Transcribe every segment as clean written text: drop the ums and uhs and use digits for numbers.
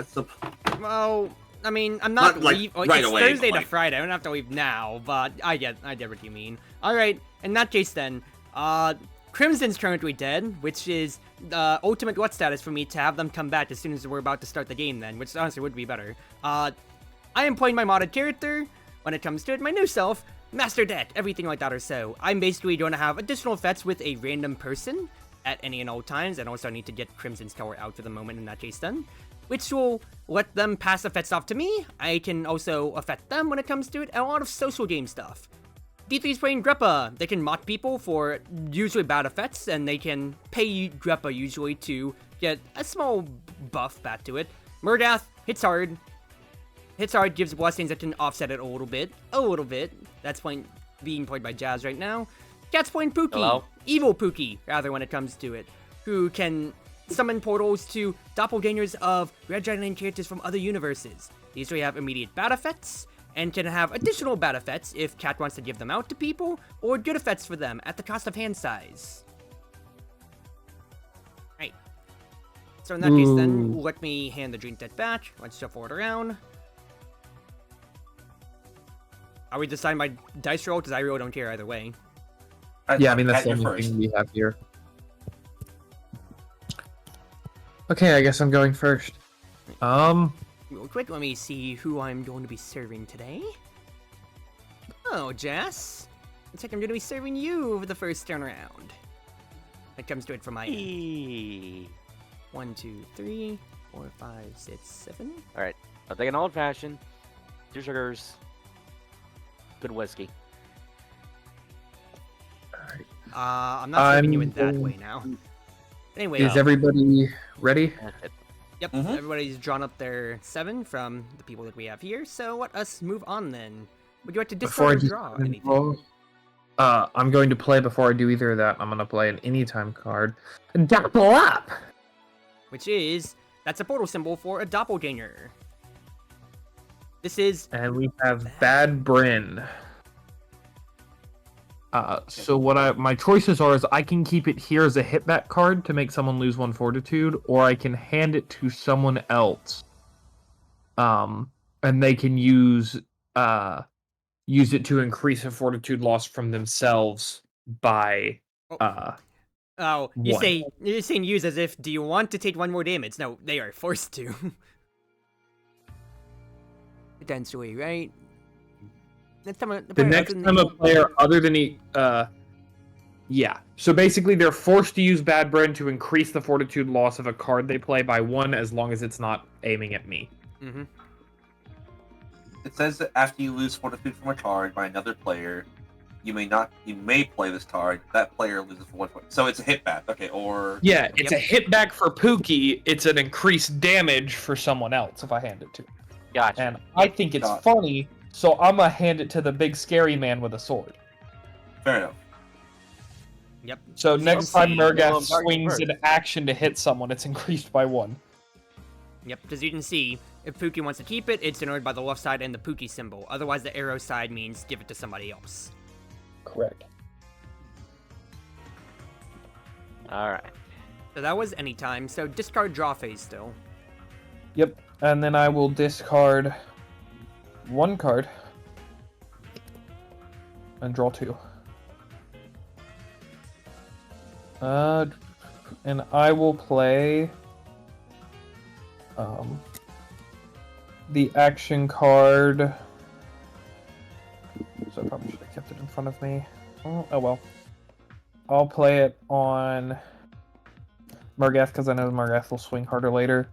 That's the... Well, I mean, I'm not Not, like, leaving. right It's away, Thursday but, to Friday. I don't have to leave now, but I get what you mean. All right, in that case then, Crimson's currently dead, which is the ultimate what status for me to have them come back as soon as we're about to start the game then, which honestly would be better. I am playing my modded character. When it comes to it, my new self, Master Deck, everything like that or so. I'm basically going to have additional effects with a random person at any and all times, and also I need to get Crimson's Tower out for the moment in that case then, which will let them pass effects off to me. I can also affect them when it comes to it, and a lot of social game stuff. D3's playing Greppa. They can mock people for usually bad effects, and they can pay Greppa usually to get a small buff back to it. Murgath hits hard. Hits hard, gives blessings that can offset it a little bit. That's being played by Jazz right now. Cat's playing Pookie. Hello? Evil Pookie, rather, when it comes to it. Who can summon portals to doppelgangers of Red Giant characters from other universes. These will have immediate bad effects, and can have additional bad effects if Cat wants to give them out to people, or good effects for them at the cost of hand size. Right. So in that case then, let me hand the drink deck back. Let's shuffle it around. Are we deciding by dice roll? Because I really don't care either way. Yeah, I mean, that's the only thing we have here. Okay, I guess I'm going first. Real quick, let me see who I'm going to be serving today. Oh, Jess. Looks like I'm going to be serving you for the first turn around. That comes to it from my end. 1, 2, 3, 4, 5, 6, 7. Alright, I'll take an old fashioned, 2 sugars, good whiskey. I'm not serving you in that way now. Anyway, is everybody ready? That's it. Yep, everybody's drawn up their 7 from the people that we have here, so let us move on then. Would you like to discard or draw anything? I'm going to play before I do either of that. I'm going to play an anytime card. Double up! Which is, that's a portal symbol for a doppelganger. This is... And we have Bad Bryn. So what my choices are is I can keep it here as a hitback card to make someone lose 1 fortitude, or I can hand it to someone else. And they can use it to increase a fortitude loss from themselves by you're saying use as if, do you want to take 1 more damage? No, they are forced to. Potentially, right? The next time a player other than yeah. So basically, they're forced to use Bad Bryn to increase the fortitude loss of a card they play by 1, as long as it's not aiming at me. Mm-hmm. It says that after you lose fortitude from a card by another player, you may play this card. That player loses 1 point. So it's a hit back, okay? Or yeah, it's a hit back for Pookie. It's an increased damage for someone else if I hand it to. Gotcha. And I think it's funny. So I'm gonna hand it to the big scary man with a sword. Fair enough. Yep. So next time Murgath swings an action to hit someone, it's increased by 1. Yep, as you can see, if Pookie wants to keep it, it's denoted by the left side and the Pookie symbol. Otherwise, the arrow side means give it to somebody else. Correct. Alright. So that was anytime, so discard draw phase still. Yep, and then I will discard 1 card and draw 2. And I will play the action card. So I probably should have kept it in front of me. Oh well. I'll play it on Murgath because I know Murgath will swing harder later.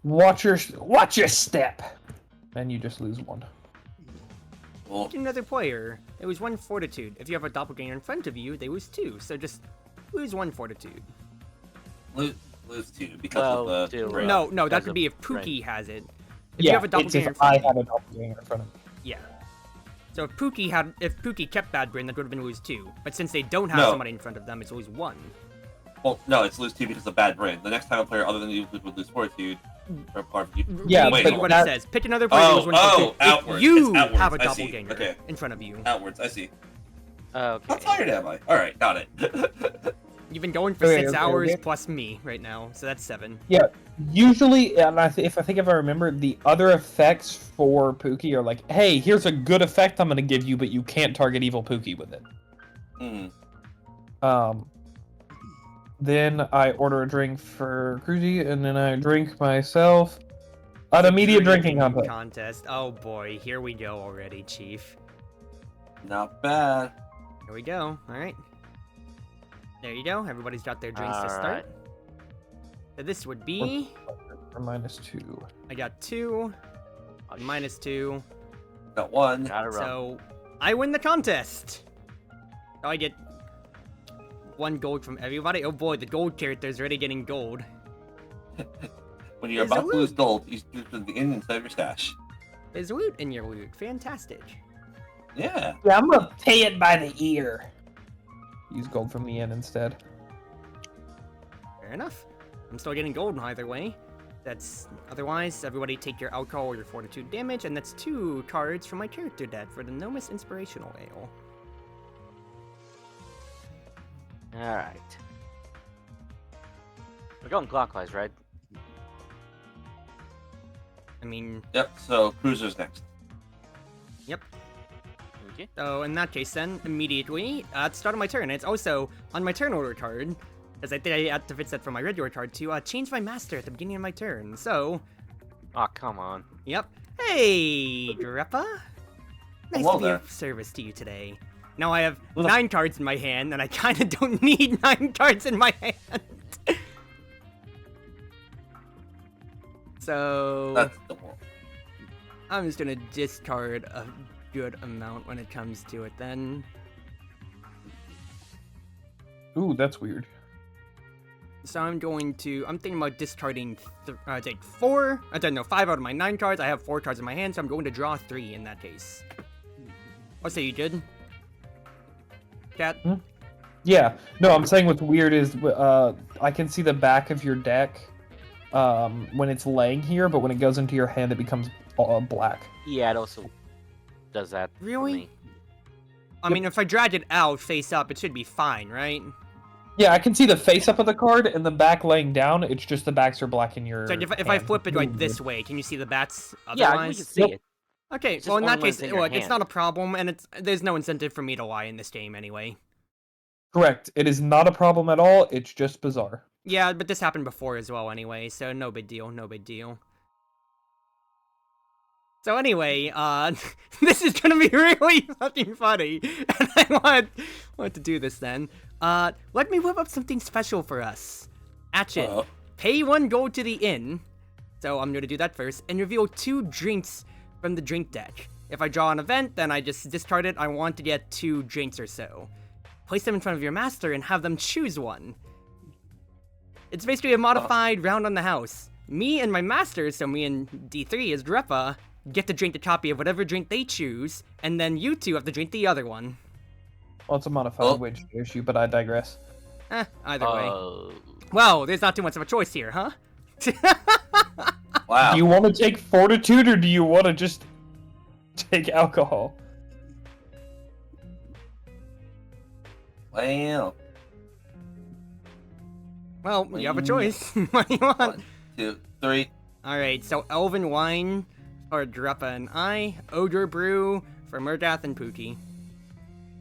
Watch your step, and you just lose 1. Well, Another player, they lose 1 fortitude. If you have a doppelganger in front of you, they lose 2. So just lose 1 fortitude. lose 2 because of the Right. No, that could be if Pookie has it. If you have a doppelganger in if front I of you. had a doppelganger in front of me. Yeah. So if Pookie kept Bad Bryn, that would have been lose 2. But since they don't have No. somebody in front of them, it's lose 1. Well, no, it's lose 2 because of Bad Bryn. The next time a player other than you would lose fortitude, or apart from you. Yeah, Read but what that- it says. Pick another player who's 1 fortitude. outwards. If you It's outwards. have a I see. doppelganger Okay. in front of you. Outwards, I see. Okay. How tired am I? Alright, got it. You've been going for Okay, 6 okay, hours okay. plus me right now, so that's 7. Yeah, usually, and if I remember, the other effects for Pookie are like, hey, here's a good effect I'm gonna give you, but you can't target evil Pookie with it. Then I order a drink for Cruzy, and then I drink myself an immediate drinking contest. Oh boy, here we go already, Chief. Not bad. Here we go. All right. There you go. Everybody's got their drinks to start. Alright. So this would be. For -2. I got 2. Oh, -2. Got 1. Gotta run. So I win the contest. So I get 1 gold from everybody. Oh boy, the gold character's already getting gold. When you're There's about a to lose loot. gold, you just put the inside of your stash. There's loot in your loot. Fantastic. Yeah. Yeah, I'm gonna pay it by the ear. Use gold from the inn instead. Fair enough. I'm still getting gold either way. That's otherwise, everybody take your alcohol or your fortitude damage, and that's 2 cards from my character deck for the Nomus Inspirational Ale. Alright. We're going clockwise, right? I mean, Yep. So Cruiser's next. Okay. so in that case then, immediately, at the start of my turn, it's also on my turn order card, as I think I had to fix that from my regular card to change my master at the beginning of my turn. So, Oh, come on. yep. Hey, Greppa. Nice Hello to be there. of service to you today. Now I have Well, 9 cards in my hand, and I kind of don't need 9 cards in my hand. So That's the one. I'm just gonna discard a good amount when it comes to it then. Ooh, that's weird. So I'm thinking about discarding, take 4, I don't know, 5 out of my 9 cards. I have 4 cards in my hand, so I'm going to draw 3 in that case. What say you did? Cat? Yeah, no, I'm saying what's weird is I can see the back of your deck when it's laying here, but when it goes into your hand, it becomes black. Yeah, it also does that. for Really? me. I mean, if I drag it out face up, it should be fine, right? Yeah, I can see the face up of the card and the back laying down. It's just the backs are black in your. So if I hand. flip it like Ooh, this weird. way, can you see the bats Yeah, we otherwise? can see Yep. it. Okay, It's well in just that only when case, it's in your look, it's not hand. a problem, and there's no incentive for me to lie in this game anyway. Correct. It is not a problem at all. It's just bizarre. Yeah, but this happened before as well anyway, so no big deal, no big deal. So anyway, this is gonna be really fucking funny, and I want to do this then. Let me whip up something special for us. Action. Uh-oh. Pay 1 gold to the inn. So I'm gonna do that first, and reveal 2 drinks from the drink deck. If I draw an event, then I just discard it. I want to get 2 drinks or so. Place them in front of your master and have them choose one. It's basically a modified round on the house. Me and my master, so me and D3 as Drepa, get to drink a copy of whatever drink they choose, and then you 2 have to drink the other one. Well, it's a modified Oh. wage issue, but I digress. Either way. Oh. Well, there's not too much of a choice here, huh? Wow. Do you want to take fortitude or do you want to just take alcohol? Wow. Well, you have a choice. What do you want? 1, 2, 3. Alright, so Elven Wine for Drepa and I, Ogre Brew for Murdath and Pookie.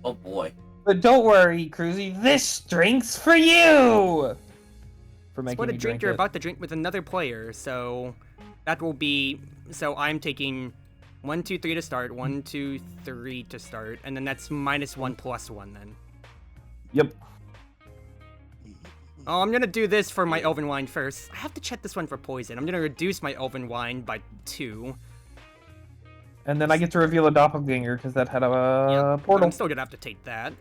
Oh boy. But don't worry, Cruzy. This drink's for you. For making Split a me drink drink you're it. about to drink with another player, so that will be. So I'm taking 1, 2, 3 to start, 1, 2, 3 to start, and then that's -1 +1 then. Yep. Oh, I'm gonna do this for my Elven Wine first. I have to check this one for poison. I'm gonna reduce my Elven Wine by 2. And then I get to reveal a doppelganger because that had a Yep, but portal. I'm still gonna have to take that.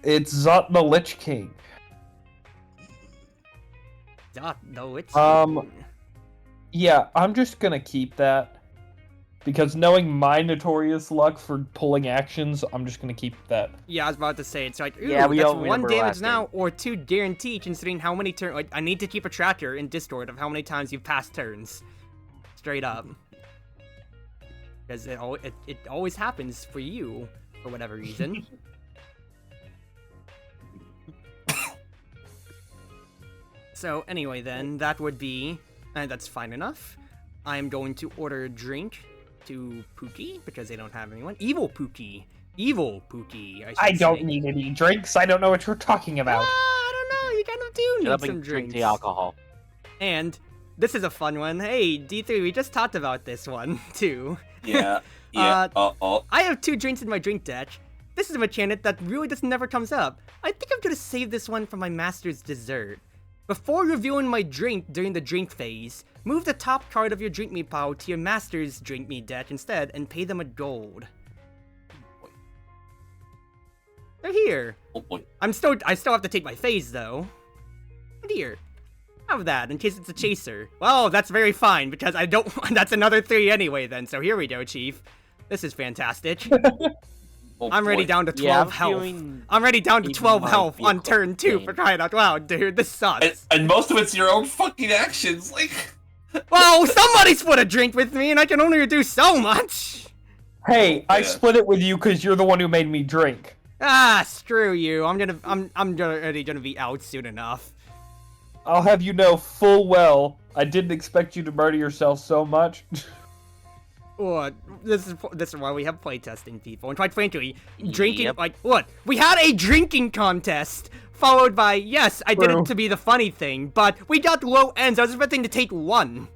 It's Zot the Lich King. No, it's. Yeah, I'm just gonna keep that. Because knowing my notorious luck for pulling actions, I'm just gonna keep that. Yeah, I was about to say, it's like, ooh, Yeah, we that's all 1 remember damage last now, game. or 2 guaranteed, considering how many turns. Like, I need to keep a tracker in Discord of how many times you've passed turns. Straight up. Because it always happens for you, for whatever reason. So anyway then, that would be, that's fine enough. I'm going to order a drink to Pookie, because they don't have anyone. Evil Pookie, I don't say. need any drinks. I don't know what you're talking about. I don't know, you kind of do Shut need up some and drink drinks. the alcohol. And this is a fun one. Hey, D3, we just talked about this one, too. Yeah. I have 2 drinks in my drink deck. This is a mechanic that really just never comes up. I think I'm gonna save this one for my master's dessert. Before reviewing my drink during the drink phase, move the top card of your drink me pile to your master's drink me deck instead and pay them a gold. They're here. Oh boy. I still have to take my phase though. But here. Have that in case it's a chaser. Well, that's very fine because I don't that's another 3 anyway then. So here we go, Chief. This is fantastic. Oh, I'm already boy. down to 12 Yeah, I'm health. feeling I'm already down to it 12 might health be a on turn 2 game. for crying out loud, dude. This sucks. And most of it's your own fucking actions. Like, Well, somebody split a drink with me, and I can only do so much. Hey, I Yeah. split it with you because you're the one who made me drink. Ah, screw you. I'm already gonna be out soon enough. I'll have you know full well, I didn't expect you to murder yourself so much. What? This is why we have playtesting people. And quite frankly, drinking Yep. like what? We had a drinking contest followed by yes, I did True. it to be the funny thing, but we got low ends. I was expecting to take 1.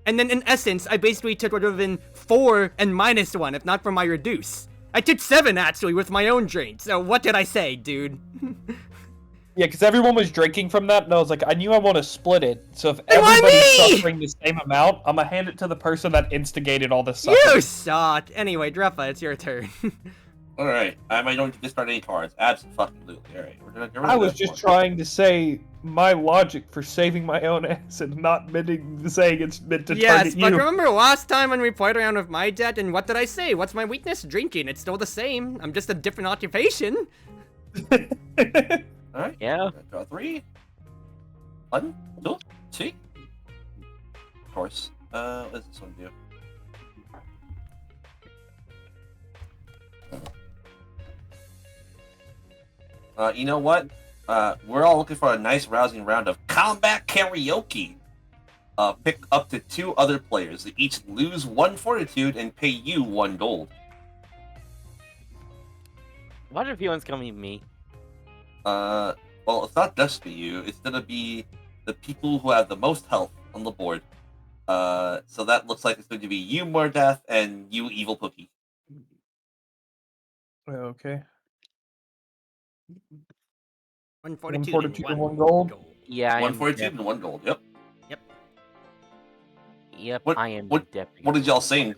And then in essence, I basically took what would have been 4 and -1 if not for my reduce. I took 7 actually with my own drink. So what did I say, dude? Yeah, because everyone was drinking from that, and I was like, I knew I want to split it. So if Then why everybody's me? suffering the same amount, I'm gonna hand it to the person that instigated all this suffering. You suck. Anyway, Dreffa, it's your turn. all right, am I going to discard any cards? Absolutely. All right, we're gonna get rid I of was that just one. trying to say my logic for saving my own ass and not saying it's meant to Yes, target but you. remember last time when we played around with my deck, and what did I say? What's my weakness? Drinking. It's still the same. I'm just a different occupation. All right. Yeah. Draw 3. 1, 2, 3. Of course. What does this one do? You know what? We're all looking for a nice, rousing round of combat karaoke. Pick up to 2 other players. They each lose 1 fortitude and pay you 1 gold. Why do feelings coming to me? Well, it's not just for you. It's gonna be the people who have the most health on the board. So that looks like it's going to be you, Mordeath, and you, Evil Pookie. Okay. 1 One fortitude, fortitude and and 1 1 gold? Yeah, I 1 am. fortitude and 1 gold. Yep. Yep, What- I am. what- deputy. What did y'all sing?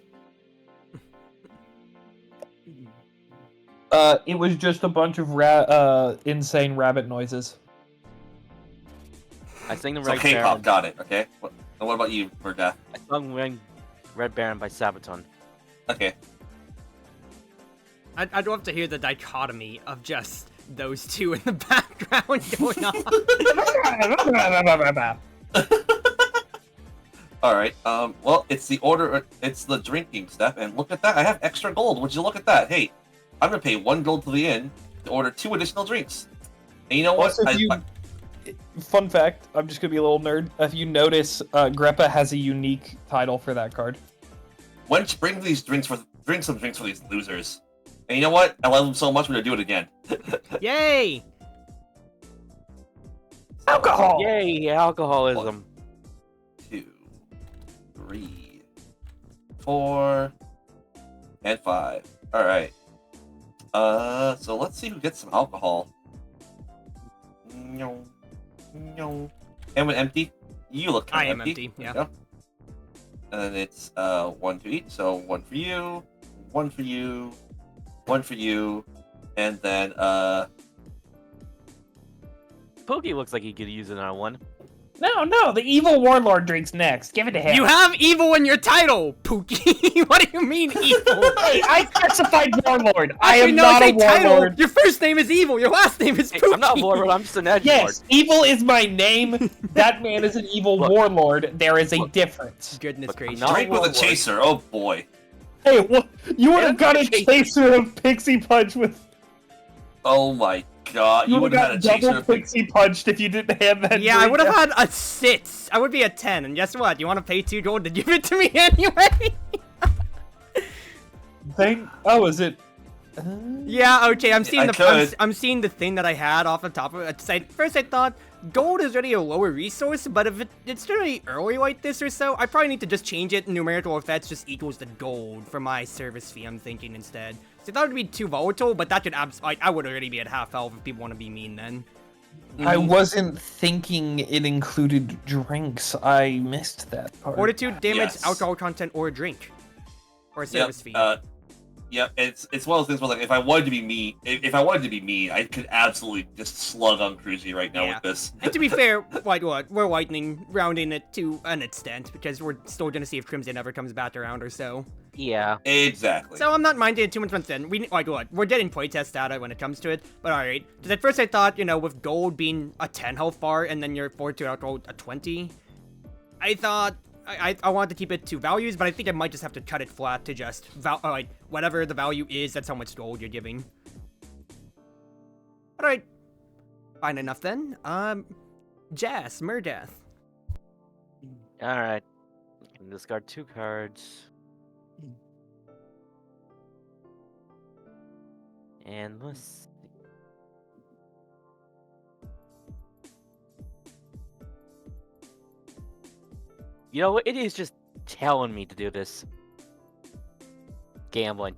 It was just a bunch of insane rabbit noises. I sang the So Red K-pop, Baron. got it. Okay. And what about you, Mordeath? I sung Red Baron by Sabaton. Okay. I'd love to hear the dichotomy of just those 2 in the background going on. All right. Well, it's the order. It's the drinking step, and look at that. I have extra gold. Would you look at that? Hey, I'm gonna pay 1 gold to the inn to order 2 additional drinks. And you know what? Also, fun fact, I'm just gonna be a little nerd. If you notice, Greppa has a unique title for that card. Wench, bring some drinks for these losers. And you know what? I love them so much. I'm gonna do it again. Yay! Alcohol! Yay, alcoholism. 2, 3, 4, and 5. All right. So let's see who gets some alcohol. No, no. And when empty, you look. I kinda am empty, There yeah. you go. And then it's 1 to each. So 1 for you, 1 for you, 1 for you, and then Pokey looks like he could use another one. No, the evil warlord drinks next. Give it to him. You have evil in your title, Pookie. What do you mean evil? Hey, I specified warlord. I Actually, am no, not it's a title. warlord. Your first name is evil. Your last name is Hey, Pookie. I'm not a warlord, I'm just an edgelord. Yes, evil is my name. That man is an evil Look. warlord. There is a Look. difference. Goodness Look, I'm gracious. not- drink with a warlord. chaser. Oh boy. Hey, you would Yeah, have got a okay. chaser of Pixie Punch with. Oh my god, you would have had a chaser double pixie punched if you didn't hand that. Yeah, I drink would have out. had a 6. I would be a 10, and guess what? You want to pay 2 gold to give it to me anyway? Oh, is it? Yeah, okay, I'm seeing I I'm seeing the thing that I had off the top of it. First I thought gold is already a lower resource, but if it's really early like this or so, I probably need to just change it. Numerical effects just equals the gold for my service fee, I'm thinking instead. So that would be too volatile, but that could I would already be at half health if people want to be mean then. I wasn't thinking it included drinks. I missed that part. Fortitude, damage, Yes. alcohol content, or a drink. Or a service fee. Yeah, it's one of those things where, like, if I wanted to be mean, I could absolutely just slug on Cruzy right now Yeah. with this. And to be fair, we're rounding it to an extent, because we're still gonna see if Crimson ever comes back around or so. Yeah. Exactly. So I'm not minding it too much then. We're getting playtest data when it comes to it, but alright. Because at first I thought, with gold being a 10 health bar and then your fortitude alcohol a 20, I thought I wanted to keep it 2 values, but I think I might just have to cut it flat to just whatever the value is, that's how much gold you're giving. Alright. Fine enough then. Jas, Murdeath. Alright. Discard 2 cards. And let's see. You know what? It is just telling me to do this. Gambling.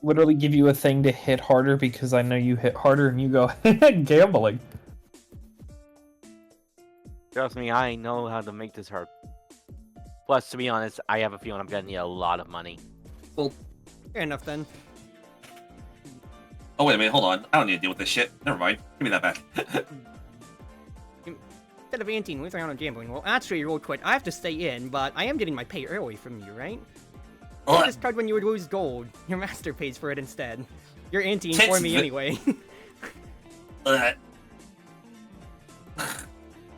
Literally give you a thing to hit harder because I know you hit harder and you go gambling. Trust me, I know how to make this hard. Plus, to be honest, I have a feeling I'm gonna need a lot of money. Fair enough then. Oh wait a minute, hold on. I don't need to deal with this shit. Never mind. Give me that back. Instead of 18 with round on gambling, well, actually, real quick, I have to stay in, but I am getting my pay early from you, right? Ugh. This card when you would lose gold. Your master pays for it instead. You're anteing for Tits me vi- anyway. Did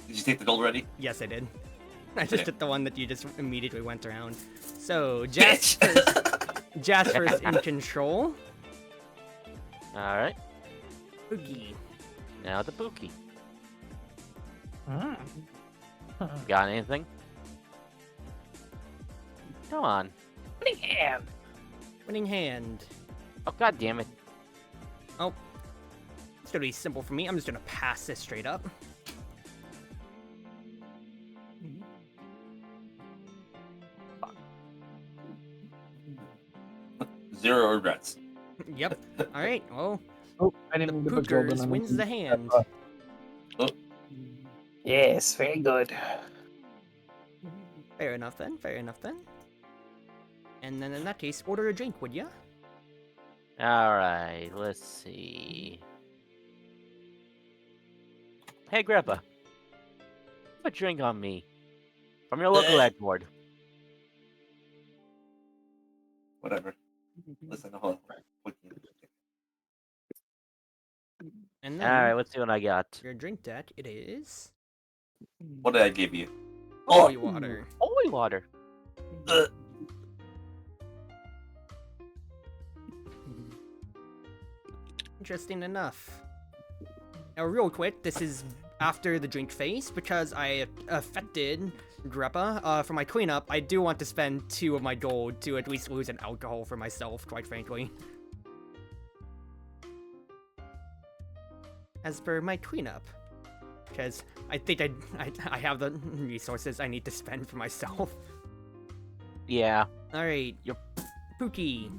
you take the gold already? Yes, I did. I just Okay. took the one that you just immediately went around. So, Jasper's in control. Alright, Oogie. now the Pookie. Got anything? Come on. Winning hand. Oh, god damn it. Oh. It's gonna be simple for me. I'm just gonna pass this straight up. Zero regrets. Yep. Alright, well, Oh, I didn't mean to put gold Pookers in wins the hand. Yes, very good. Fair enough then, fair enough then. And then in that case, order a drink, would ya? Alright, let's see. Hey, Grandpa. Put a drink on me. From your local egg board. Whatever. Listen, hold on. And then, Alright, let's see what I got. your drink deck, it is... What did I give you? Holy water. Holy water. Ugh. Interesting enough. Now, real quick, this is after the drink phase, because I affected Greppa. For my cleanup, I do want to spend 2 of my gold to at least lose an alcohol for myself, quite frankly. As per my cleanup. Because I think I have the resources I need to spend for myself. Yeah. Alright, your Pookie.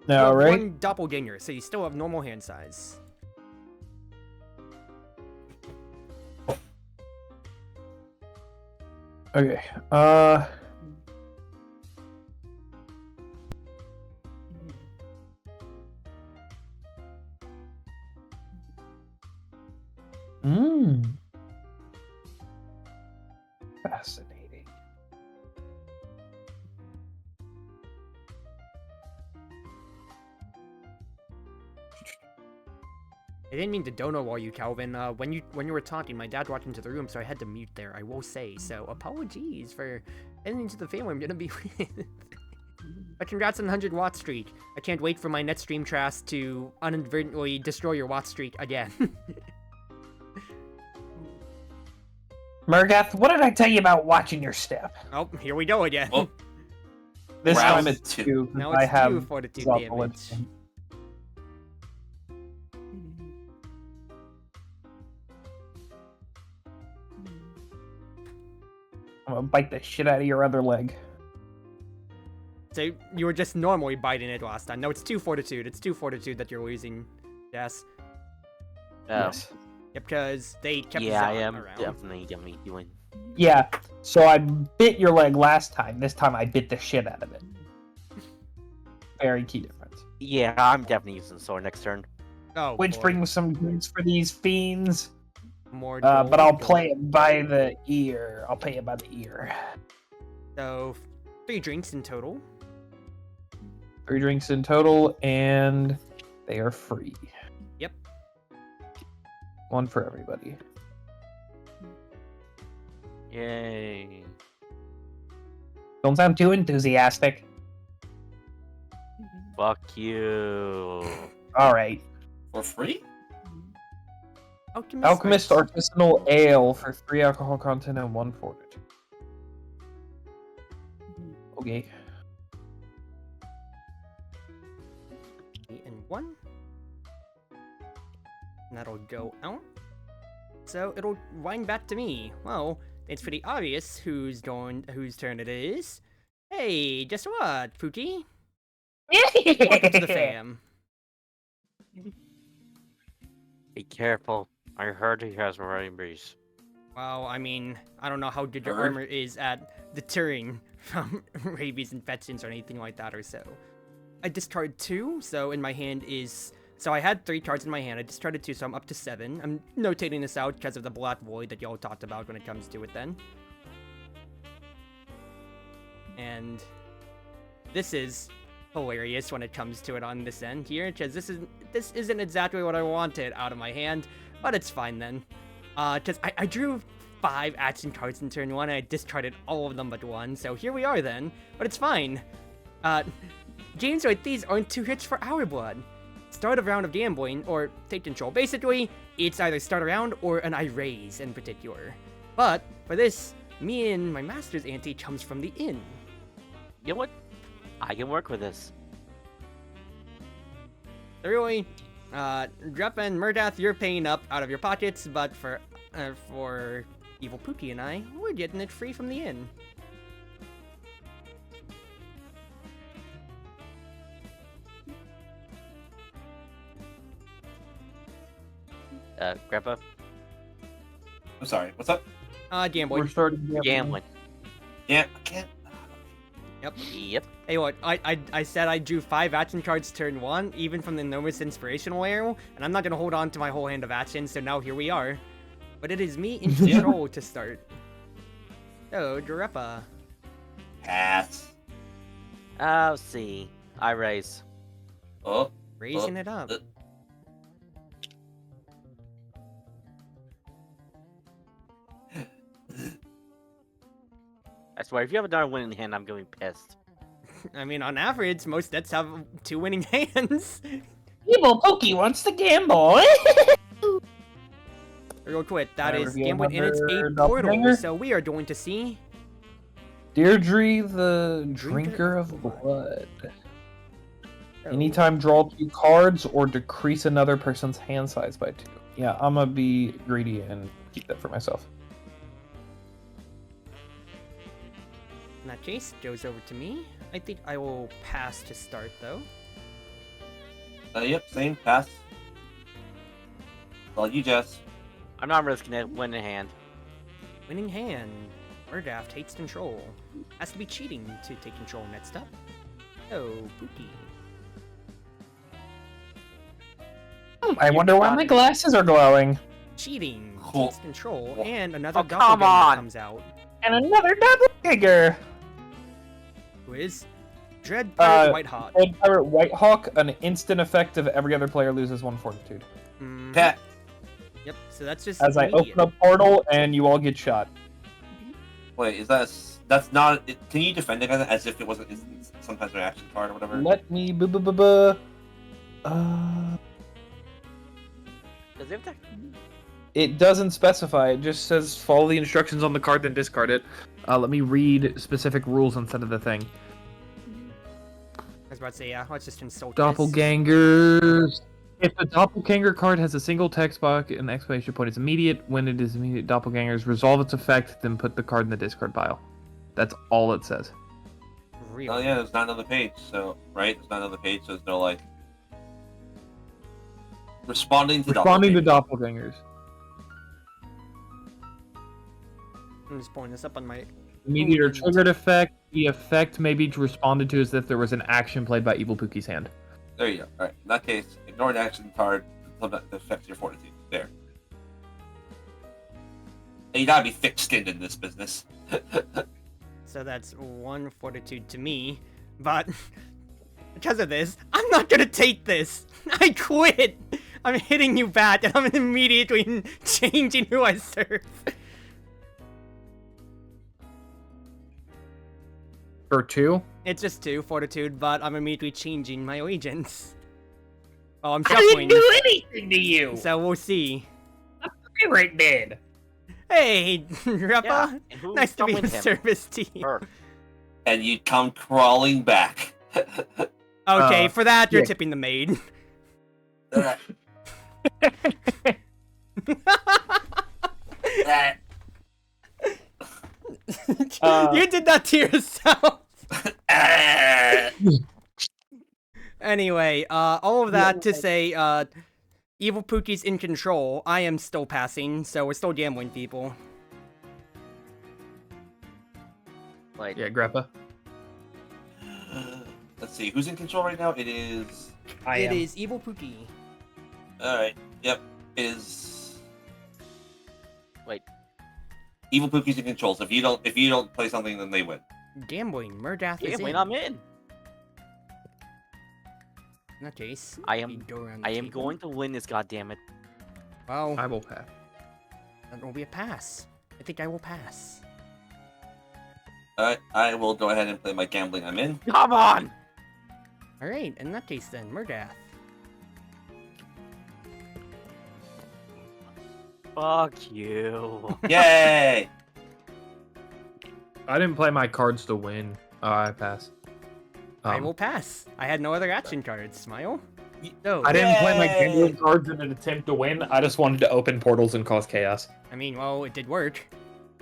Now, You have right? 1 doppelganger, so you still have normal hand size. Okay. Fascinating. I didn't mean to dono wall you, Calvin. When you were talking, my dad walked into the room, so I had to mute there. I will say so. Apologies for getting into the family I'm gonna be with. But congrats on the 100 watt streak. I can't wait for my net stream trash to inadvertently destroy your watt streak again. Murgath, what did I tell you about watching your step? Oh, here we go again. Well, This Round time it's 2. 2. Now I it's have 2 fortitude self-knowledge. damage. I'm gonna bite the shit out of your other leg. So you were just normally biting it last time. No, it's 2 fortitude. It's 2 fortitude that you're losing. Yes. Oh. Yes. Yep, because they kept Yeah, I Zod am around. definitely doing. Yeah, so I bit your leg last time. This time I bit the shit out of it. Very key difference. Yeah, I'm definitely using sword next turn. Oh, Which boy. brings some goods for these fiends. More But gold, I'll gold. play it by the ear. I'll pay it by the ear. So 3 drinks in total. 3 drinks in total, and they are free. Yep. 1 for everybody. Yay. Don't sound too enthusiastic. Fuck you. All right. For free? Alchemist Artisanal Ale for 3 alcohol content and 1 fortitude. Okay. And 1. And that'll go out. So it'll wind back to me. Well, it's pretty obvious whose turn it is. Hey, guess what, Pookie? Welcome to the fam. Be careful. I heard he has rainbows. Well, I mean, I don't know how good your Bird. armor is at deterring from rabies infections or anything like that or so. I discard 2, so in my hand is... So I had 3 cards in my hand, I discarded 2, so I'm up to 7. I'm notating this out because of the Black Void that y'all talked about when it comes to it then. And this is hilarious when it comes to it on this end here, because this isn't exactly what I wanted out of my hand, but it's fine then. Because I drew 5 action cards in turn 1, and I discarded all of them but 1, so here we are then, but it's fine. Games like these aren't too rich for our blood. Start a round of gambling, or take control. Basically, it's either start a round or an I raise in particular. But, for this, me and my master's ante comes from the inn. You know what? I can work with this. So really, Drup and Murdath, you're paying up out of your pockets, but for Evil Pookie and I, we're getting it free from the inn. Grandpa? I'm sorry. What's up? Gambling. We're starting Gambling. Yeah, I can't. Yep. Hey, what? I said I drew 5 action cards turn 1, even from the Nomus Inspirational Arrow, and I'm not gonna hold on to my whole hand of actions, so now here we are. But it is me in control to start. So, Durepa. Pass. I'll see. I raise. Oh. Raising it up. I swear, if you have another winning hand, I'm going to be pissed. I mean, on average, most decks have 2 winning hands. Evil Pookie wants to gamble. Real quick, that Can I is reveal Gambling, and it's a another portal, doppelganger? so we are going to see... Deirdre, the Drinker Drinker of of Blood. Oh, Anytime draw 2 cards or decrease another person's hand size by 2. Yeah, I'm gonna be greedy and keep that for myself. In that case, goes over to me. I think I will pass to start, though. Yep, same. Pass. Well, you just. I'm not risking it. Winning hand. Winning hand. Murdaft hates control. Has to be cheating to take control next up. Oh, Pookie. I wonder why my glasses are glowing. Cheating Cool. takes control, and another Oh, come doppelganger on. comes out. And another doppelganger. Who is Dread Pirate Uh, Whitehawk. Red Pirate Whitehawk, an instant effect of every other player loses 1 fortitude. Cat. Yep. So that's just As I immediate. open a portal and you all get shot. Wait, is that's not? Can you defend against it as if it wasn't sometimes an action card or whatever? Let me Does it have to? It doesn't specify. It just says follow the instructions on the card, then discard it. Let me read specific rules instead of the thing. I was about to say, yeah, let's just insult this. Doppelgangers. If the doppelganger card has a single text box and the exclamation point is immediate, when it is immediate, doppelgangers resolve its effect, then put the card in the discard pile. That's all it says. Really? Oh yeah, there's not another page. So right, there's not another page. So there's no like responding to Doppelgangers. I'm just pulling this up on my... Immediate or triggered effect. The effect may be responded to as if there was an action played by Evil Pookie's hand. There you go. All right. In that case, ignore an action card that affects your fortitude. There. And you gotta be thick-skinned in this business. So that's 1 fortitude to me, but because of this, I'm not gonna take this. I quit. I'm hitting you back, and I'm immediately changing who I serve. For 2? It's just 2 fortitude, but I'm immediately changing my allegiance. Oh, I'm I didn't shuffling. do anything to you! So we'll see. Favorite did. Hey, Repa. Yeah, and who's Nice to be done in with him? service to you. Her. And you come crawling back. Okay, for that, you're yeah. tipping the maid. You did that to yourself. Anyway, all of that to say, Evil Pookie's in control. I am still passing, so we're still gambling, people. Like, Yeah, Grappa. Let's see, who's in control right now? It is. It is Evil Pookie. All right. Yep. It is. wait. Evil Pookie's in control. So if you don't play something, then they win. Gambling. Murdath Yeah, is wait, in. I'm in. Not Jace. I am- We go around the I am table. going to win this, goddammit. Well, I will pass. that will be a pass. I think I will pass. Alright, I will go ahead and play my gambling. I'm in. Come on! Alright, in that case then, Murdath. Fuck you. Yay! I didn't play my cards to win. I pass. I will pass. I had no other action cards. Smile. No. I didn't play my Yay! gambling cards in an attempt to win. I just wanted to open portals and cause chaos. I mean, well, it did work.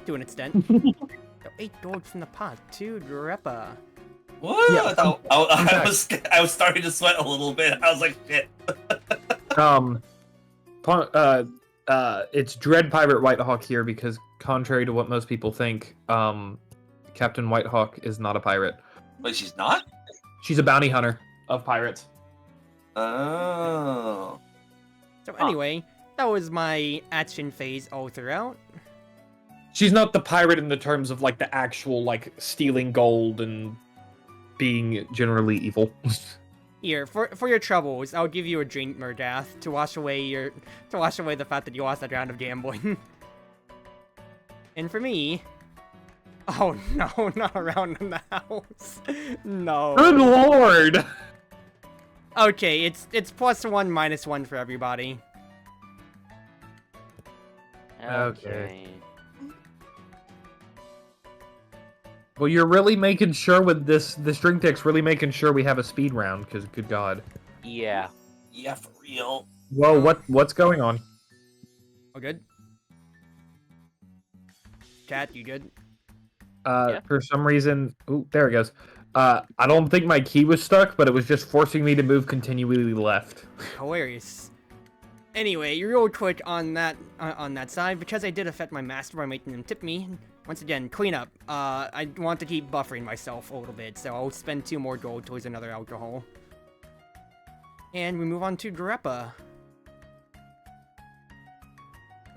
To an extent. So 8 gold from the pot. 2 Repa. What? Yeah. I was starting to sweat a little bit. I was like, shit. It's Dread Pirate Whitehawk here because, contrary to what most people think, Captain Whitehawk is not a pirate. Wait, she's not? She's a bounty hunter of pirates. Oh. So anyway, that was my action phase all throughout. She's not the pirate in the terms of like the actual like stealing gold and being generally evil. Here, for your troubles, I'll give you a drink, Murdath, to wash away the fact that you lost that round of gambling. And for me, oh no, not a round in the house. No. Good lord! Okay, it's +1, -1 for everybody. Okay. Well, you're really making sure with this drink deck's really making sure we have a speed round, because good god. Yeah. Yeah, for real. Whoa, what's going on? Oh, good. Cat, you good? Yeah. For some reason, ooh, there it goes. I don't think my key was stuck, but it was just forcing me to move continually left. Hilarious. Anyway, real quick on that side, because I did affect my master by making him tip me. Once again, clean up. I want to keep buffering myself a little bit, so I'll spend 2 more gold towards another alcohol. And we move on to Greppa.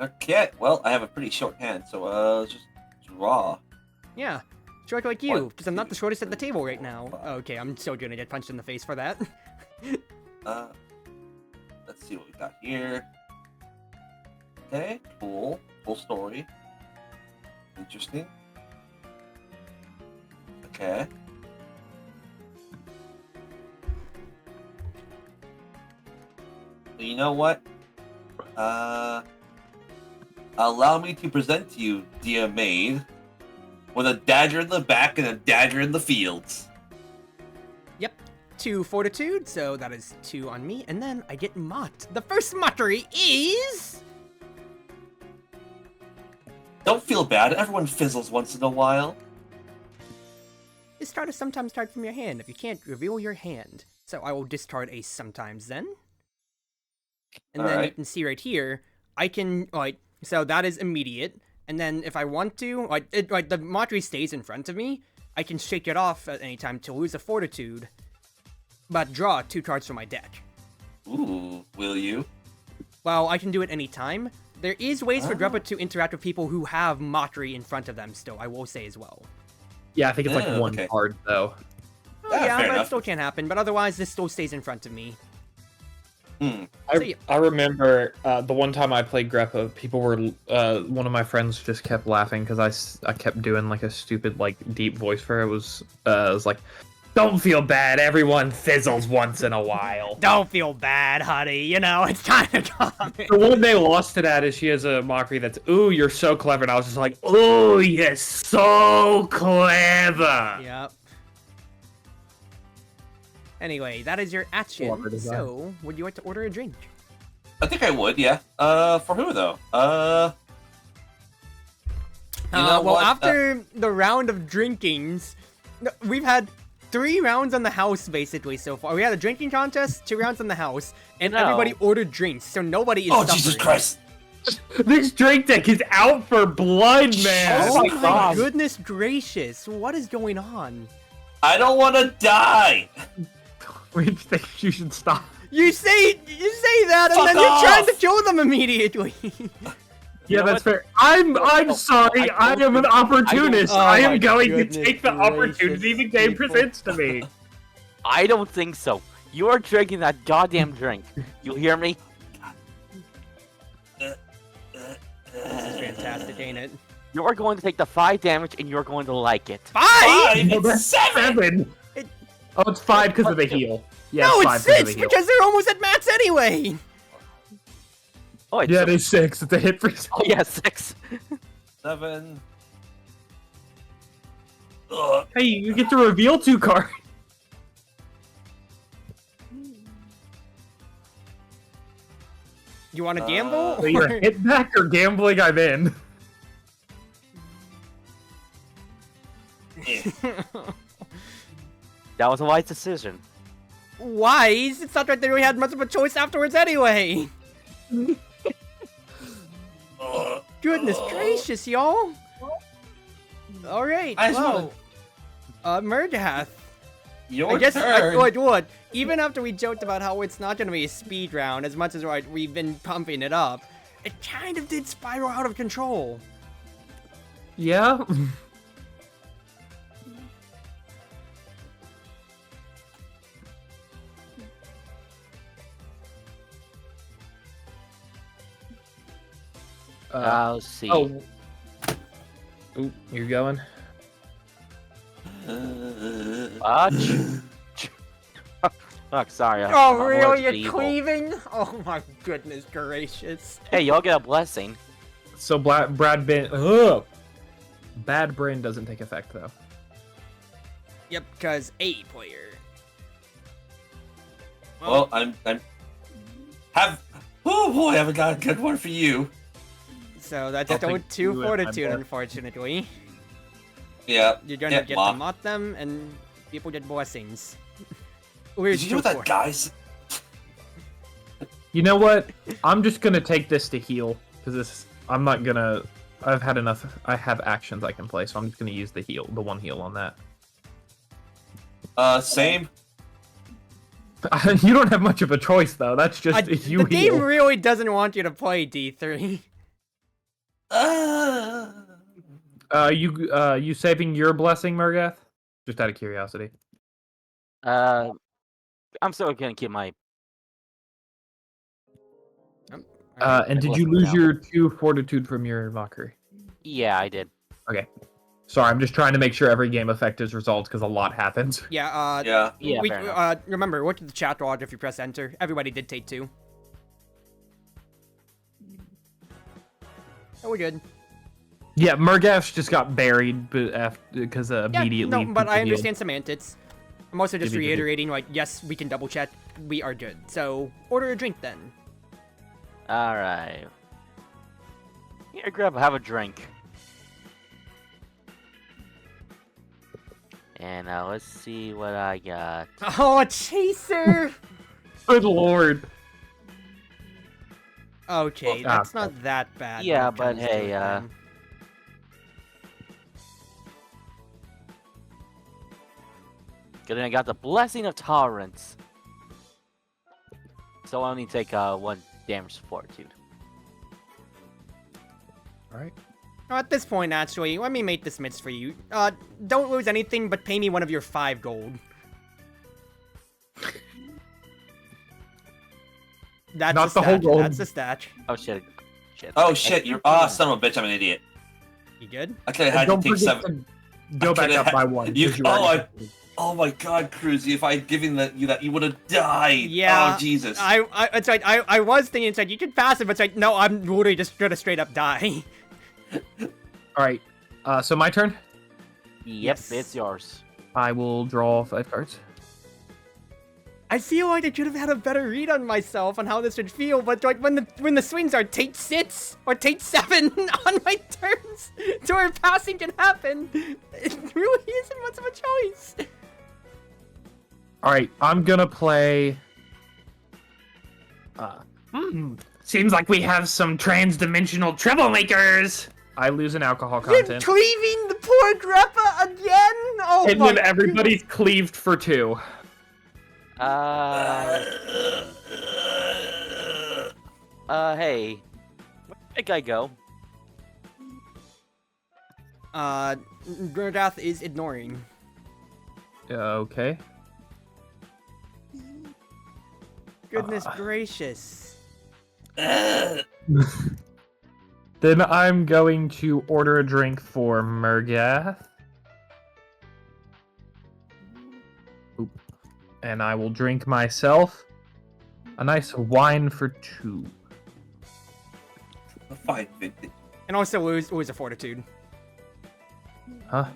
Okay, well, I have a pretty short hand, so just draw. Yeah, short like you, One, because I'm not the two, shortest at the table right 3, now. 4, 5. Okay, I'm so gonna get punched in the face for that. let's see what we got here. Okay, cool. Full story. Interesting. Okay. Well, you know what? Allow me to present to you, dear Maid, with a dagger in the back and a dagger in the fields. 2 fortitude, so that is 2 on me, and then I get mocked. The first mockery is... Don't feel bad, everyone fizzles once in a while. Discard is sometimes start from your hand if you can't reveal your hand. So I will discard a sometimes then. And then you Alright. can see right here, I can, so that is immediate. And then if I want to, the mockery stays in front of me, I can shake it off at any time to lose a fortitude, but draw 2 cards from my deck. Ooh, will you? Well, I can do it any time. There is ways for Drupal to interact with people who have mockery in front of them still, I will say as well. Yeah, I think it's like Yeah, one okay. card though. Oh, Ah, yeah, fair but it enough. still can happen, but otherwise this still stays in front of me. So, yeah. I remember the one time I played Greppa, people were one of my friends just kept laughing because I kept doing like a stupid like deep voice for her. It was like, don't feel bad, everyone fizzles once in a while. Don't feel bad, honey. You know, it's kind of common. The one they lost it at is she has a mockery that's, ooh, you're so clever, and I was just like, ooh, you're so clever. Yep. Anyway, that is your action. Clever design. So, would you like to order a drink? I think I would, yeah. For who though? You know Well, what? after the round of drinkings, we've had 3 rounds on the house basically so far. We had a drinking contest, 2 rounds on the house, and No. everybody ordered drinks, so nobody is Oh, suffering. Jesus Christ! This drink deck is out for blood, man. Oh my my God. goodness gracious, what is going on? I don't want to die. We think you should stop. You say that, and Fuck then you're trying off! to kill them immediately. Yeah, know that's what? fair. I'm sorry. I am an opportunist. Oh I my am going to goodness take the opportunity the gracious, game people. presents to me. I don't think so. You are drinking that goddamn drink. You hear me? This is fantastic, ain't it? You're going to take the 5 damage and you're going to like it. 5? 5, No, it's that's 7. Oh, it's 5 because of the heal. Yeah, No, it's it's 5 'cause of 6 the heal. because they're almost at max anyway. Oh, it's Yeah, it is 6. It's a hit for. Oh yeah, 6. 7. Ugh. Hey, you get to reveal 2 cards. You want to gamble? So you're or- hit back or gambling. I'm in. Yeah. That was a wise decision. Wise? It's not like they really had much of a choice afterwards anyway. Ugh. Goodness gracious, y'all. Alright, I just well. Murdath. Your I guess, turn. what? Even after we joked about how it's not gonna be a speed round, as much as we've been pumping it up, it kind of did spiral out of control. Yeah. Let's see. Oh. Ooh, you're going. Fuck, sorry. Oh, I'm really? allergic to You're evil. cleaving? Oh my goodness gracious. Hey, y'all get a blessing. So Brad Bin. Ugh. Bad Brain doesn't take effect though. Yep, because A player. Well, I'm oh boy, I haven't got a good one for you. So that's I'll still take 2 you and my fortitude, bet. unfortunately. Yeah. You're gonna Yeah, get Ma. to mock them, and people get blessings. Where's Did you know that guy's? You know what? I'm just gonna take this to heal because this. I'm not gonna. I've had enough. I have actions I can play, so I'm just gonna use the heal, the 1 heal on that. Same. You don't have much of a choice though. That's just you the game heal. really doesn't want you to play D3. You saving your blessing, Murgath? Just out of curiosity. I'm still gonna keep my. And did you lose your 2 fortitude from your mockery? Yeah, I did. Okay. Sorry, I'm just trying to make sure every game effect is resolved because a lot happens. Yeah, Yeah, fair enough. remember, look at the chat log if you press enter. Everybody did take 2. Oh, we're good. Yeah, Murgash just got buried because immediately. No, but I people healed. understand semantics. I'm also just reiterating, like, yes, we can double check. We are good. So, order a drink then. Alright. Here, have a drink. And let's see what I got. Oh, a chaser! Good lord. Okay, that's not that bad. Yeah, when it but comes to hey, it, then. Good thing I got the Blessing of Tolerance. So I only take 1 damage to fortitude. Alright. At this point, actually, let me make this mitts for you. Don't lose anything, but pay me one of your 5 gold. That's Not the whole gold. That's the stat. Oh shit. Oh shit, you're son of a bitch, I'm an idiot. You good? Okay, I had to Don't take forget 7. to go back up by 1. You, 'cause already- oh my god, Cruzy, if I had given you that, you would have died. Yeah. Oh, Jesus. It's like, I was thinking, it's like, you could pass it, but it's like, no, I'm literally just gonna straight up die. Alright, so my turn? Yep, Yes. it's yours. I will draw 5 cards. I feel like I could have had a better read on myself on how this would feel, but like when the swings are take 6 or take 7 on my turns, to where passing can happen, it really isn't much of a choice. Alright, I'm gonna play... Seems like we have some trans-dimensional troublemakers! I lose an alcohol You're content. cleaving the poor Greppa again? Oh And my then everybody's cleaved for 2. Hey. Where did I go? Gerdath is ignoring. Okay. Goodness gracious. Then I'm going to order a drink for Murgath. Oop. And I will drink myself a nice wine for 2. Fine, Vintage. And also lose a fortitude. Huh?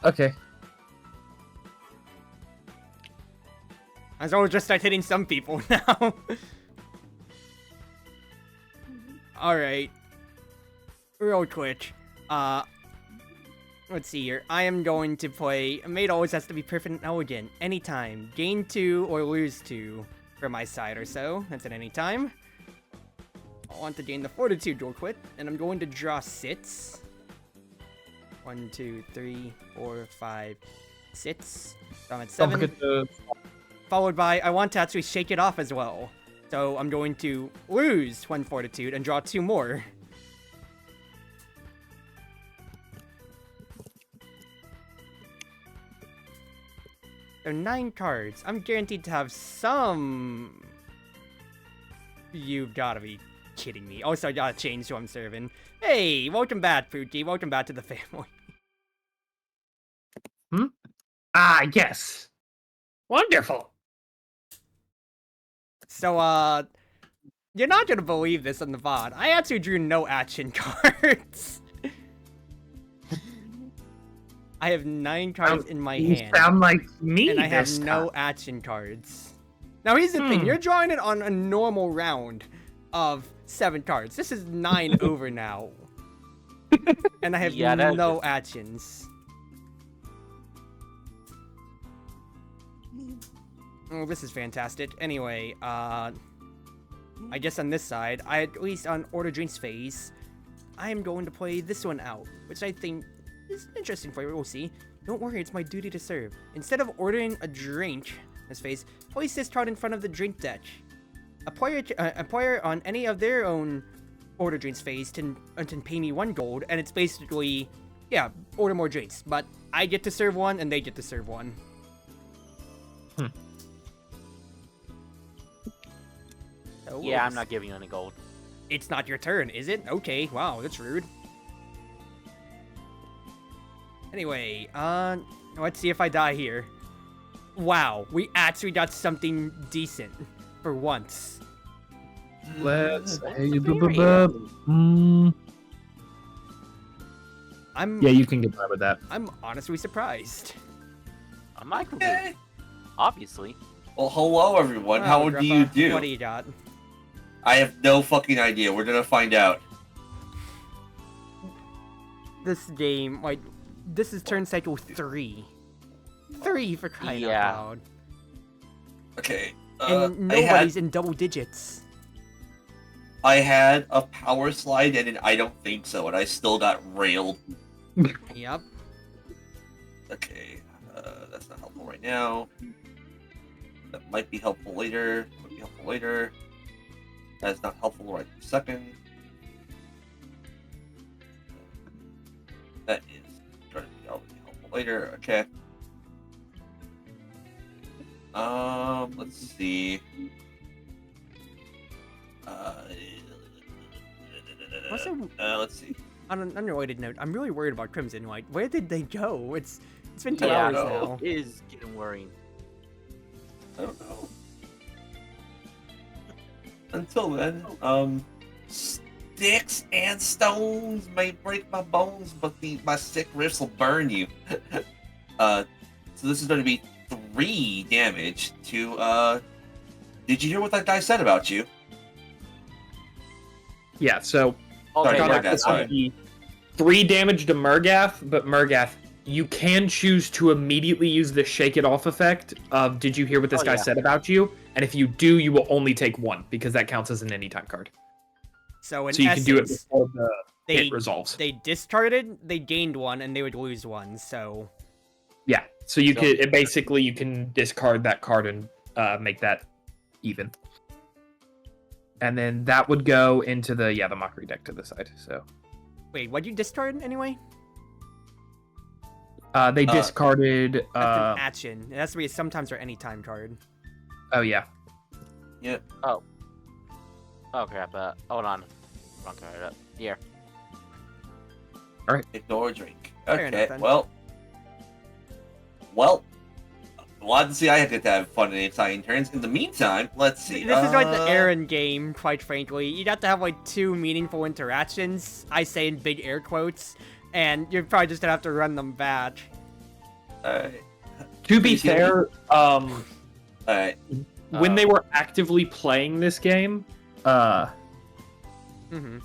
Okay. I will just start hitting some people now. Alright. Real quick. Let's see here. I am going to play... Maid always has to be perfect and elegant. Anytime. Gain 2 or lose 2 for my side or so. That's at any time. I want to gain the fortitude real quick. And I'm going to draw 6. 1, 2, 3, 4, 5, 6. So I'm at 7. Don't forget to... Followed by, I want to actually shake it off as well. So I'm going to lose 1 fortitude and draw 2 more. There are 9 cards. I'm guaranteed to have some... You've gotta be kidding me. Also, I gotta change who I'm serving. Hey, welcome back, Pookie. Welcome back to the family. Ah, yes. Wonderful. So, you're not gonna believe this on the VOD. I actually drew no action cards. I have 9 cards in my You hand. sound like me And I have this no time. action cards. Now here's the thing, you're drawing it on a normal round of 7 cards. This is 9 over now. And I have no actions. Oh, this is fantastic. Anyway, I guess on this side, at least on Order Drinks phase, I am going to play this one out, which I think is interesting for you. We'll see. Don't worry, it's my duty to serve. Instead of ordering a drink, this phase, place this card in front of the drink deck. A player on any of their own Order Drinks phase can pay me 1 gold, and it's basically, yeah, order more drinks. But I get to serve 1, and they get to serve 1. So Yeah, I'm not giving you any gold. It's not your turn, is it? Okay, wow, that's rude. Anyway, let's see if I die here. Wow, we actually got something decent for once. Let's. Very Yeah, you can get by with that. I'm honestly surprised. I'm not gonna Okay. obviously. Well, hello everyone. Wow, How do you Gruffa, do? What do you got? I have no fucking idea. We're gonna find out. This game, like, this is turn cycle 3. 3 for crying Yeah. out loud. Okay. And I nobody's in double digits. had a power slide and an I don't think so, and I still got railed. Yep. Okay. That's not helpful right now. That might be helpful later. That's not helpful right this second. That is going to be helpful later. Okay. Let's see. Also, Let's see. on an unrelated note, I'm really worried about Crimson. Like, where did they go? It's been 2 Yeah, hours no. now. It is getting worrying. I don't know. Until then, sticks and stones may break my bones, but my sick riffs will burn you. So this is going to be 3 damage to, did you hear what that guy said about you? Yeah, so Sorry, Okay, Murgath, that's sorry. fine. be 3 damage to Murgath, but Murgath, you can choose to immediately use the Shake It Off effect of Did you hear what this Oh, guy yeah. said about you? And if you do, you will only take 1, because that counts as an anytime card. So in So you essence, can do it before the they hit resolves. they discarded, they gained 1, and they would lose 1. So Yeah, so you So- could basically you can discard that card and make that even. And then that would go into the mockery deck to the side. So wait, what'd you discard anyway? they discarded. That's an action. It has to be a sometimes or anytime card. Oh yeah, Oh crap, hold on. Wrong card. Here. Ignore drink. Fair Okay, enough, then. well, wanted to see I get to have fun in exciting turns. In the meantime, let's see. This is like the Aaron game, quite frankly. You'd have to have like 2 meaningful interactions. I say in big air quotes, and you're probably just gonna have to run them back. Alright. to be You see- fair, Alright. when they were actively playing this game, Mm-hmm.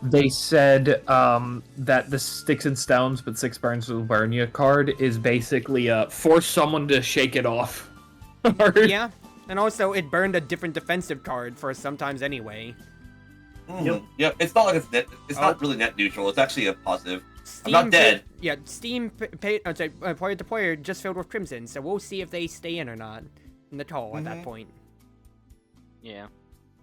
they said that the Sticks and Stones but 6 Burns will burn you card is basically force someone to shake it off. Yeah, and also it burned a different defensive card for sometimes anyway. Yep. It's not like it's not really net neutral. It's actually a positive. Steam not dead. Steam player to player just filled with Crimson, so we'll see if they stay in or not in the call at that Mhm. point. Yeah.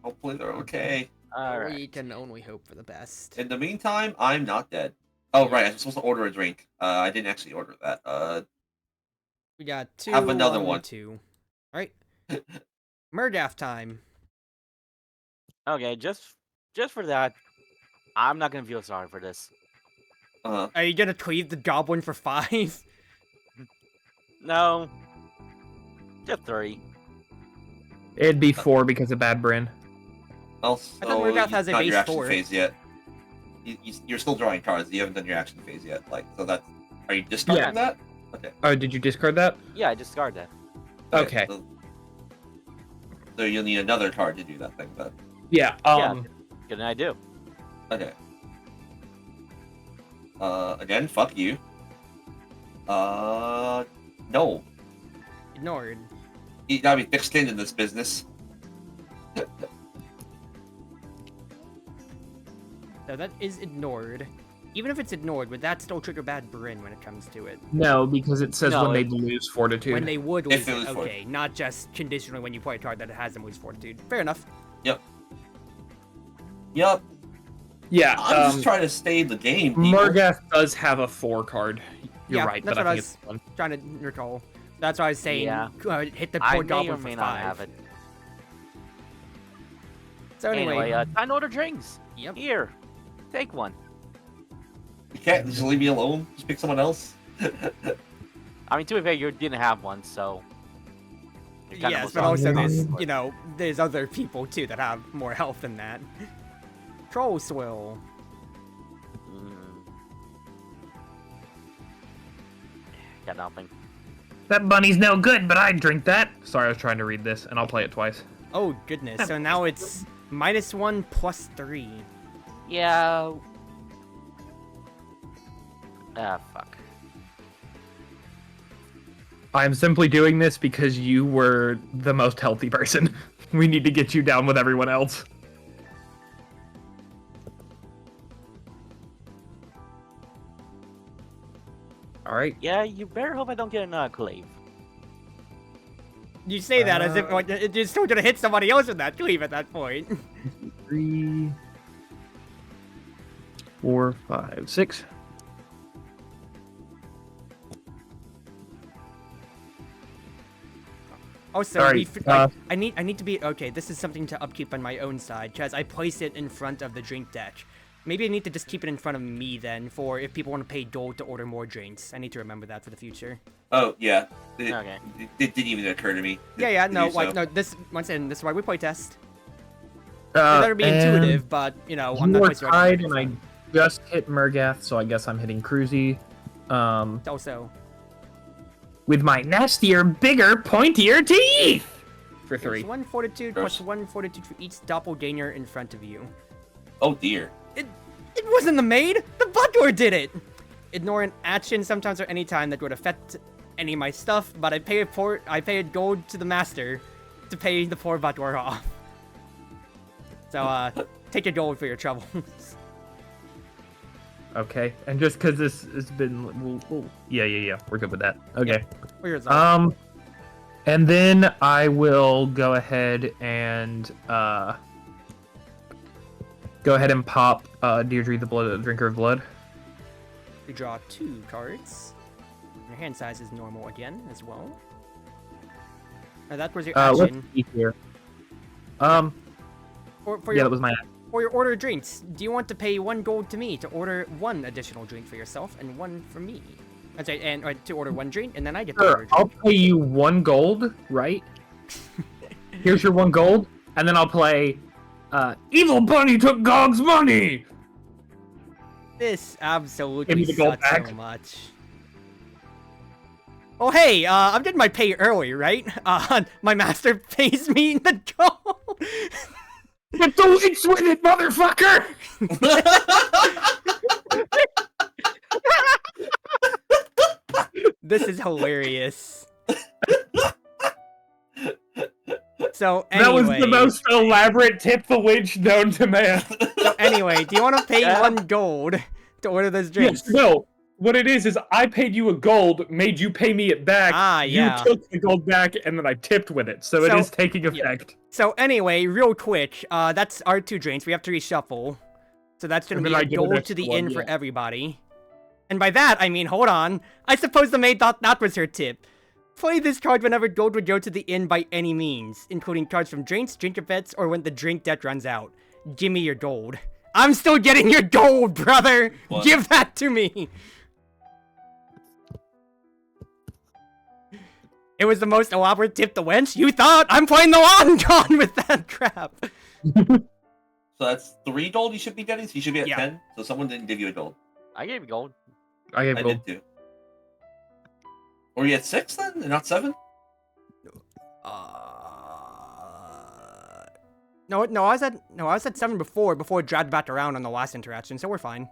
Hopefully they're okay. Alright. We can only hope for the best. In the meantime, I'm not dead. Oh right, I'm supposed to order a drink. I didn't actually order that. We got 2. Have another one. 2. All right. Murgath time. Okay, just for that, I'm not gonna feel sorry for this. Are you gonna cleave the goblin for 5? No. Just 3. It'd be 4 because of Bad Bryn. Also, I thought Murgath has a not your base action 4. phase yet. You're still drawing cards. You haven't done your action phase yet. Are you discarding Yeah. that? Okay. Oh, did you discard that? Yeah, I discard that. Okay. So you'll need another card to do that thing then. Yeah. Good I do. Okay. Again, fuck you. No. Ignored. You gotta be thick-skinned in this business. So that is ignored. Even if it's ignored, would that still trigger Bad Bryn when it comes to it? No, because it says No, when they it- lose Fortitude. When they would If lose it it, was Fortitude. okay. Not just conditionally when you play a card that it has them lose Fortitude. Fair enough. Yup. Yeah. I'm just trying to stay in the game, people. Murgath does have a 4 card. You're Yeah, right, that's but what I I think it's 1. Trying to recall. That's why I was saying Yeah. hit the I poor may goblin or for may 5. not have it. So anyway, time to order drinks. Yep. Here, take one. You can't just leave me alone. Just pick someone else. I mean, to be fair, you didn't have one, so. you kinda yes, was but on also the there's, wrong you know, there's other people too that have more health than that. Troll swill. Got nothing. That bunny's no good, but I'd drink that. Sorry, I was trying to read this, and I'll play it twice. Oh goodness, so now it's -1 +3. Yeah. Ah, fuck. I'm simply doing this because you were the most healthy person. We need to get you down with everyone else. Alright. Yeah, you better hope I don't get an clave. You say that as if like, you're still gonna hit somebody else with that cleave at that point. 3, 4, 5, 6. Also, Sorry, I need to be okay. This is something to upkeep on my own side, because I place it in front of the drink deck. Maybe I need to just keep it in front of me then, for if people want to pay gold to order more drinks. I need to remember that for the future. Oh yeah. Okay. It didn't even occur to me. Yeah, to no, do like so. no. This once again, this is why we play test. It better be intuitive, but you know, I'm not You are quite sure. tied, and I just hit Murgath, so I guess I'm hitting Cruzy. Also, With my nastier, bigger, pointier teeth! For 3. +1 fortitude Gross. +1 fortitude for each doppelganger in front of you. Oh dear. It wasn't the maid! The butler did it! Ignore an action sometimes or any time that would affect any of my stuff, but I pay a gold to the master to pay the poor butler off. So, take your gold for your troubles. Okay, and just because this has been... Yeah, we're good with that. Okay. For yourself. And then I will go ahead and, pop Deirdre the Drinker of Blood. You draw 2 cards. Your hand size is normal again, as well. Now that was your Let's action. see here. For Yeah, your, that was my... for your order of drinks, do you want to pay 1 gold to me to order 1 additional drink for yourself and 1 for me? That's right, and to order 1 drink, and then I get to order a Sure, I'll drink. pay you 1 gold, right? Here's your 1 gold, and then I'll play, Evil Bunny took Gog's money! This Give me absolutely the gold sucks back. so much. Oh hey, I'm getting my pay early, right? My master pays me the gold. Get the links with it, motherfucker! This is hilarious. So That anyway, was the most elaborate tip the winch known to man. so anyway, do you want to pay Yeah. 1 gold to order those drinks? Yes, no. What it is I paid you a gold, made you pay me it back. Ah, yeah. You took the gold back, and then I tipped with it. So it So- is taking effect. So anyway, real quick, that's our 2 drinks. We have to reshuffle. So that's gonna And be then I a get an gold extra to the one, inn for yeah. everybody. And by that, I mean, hold on. I suppose the maid thought that was her tip. Play this card whenever gold would go to the inn by any means, including cards from drinks, drink events, or when the drink debt runs out. Give me your gold. I'm still getting your gold, brother! What? Give that to me! It was the most elaborate tip the wench. You thought I'm playing the long con with that crap. So that's 3 gold you should be getting. So you should be at Yeah. 10. So someone didn't give you a gold. I gave you gold. I gave I gold. did too. Were you at 6 then, and not 7? No, I was at 7 before it dragged back around on the last interaction, so we're fine.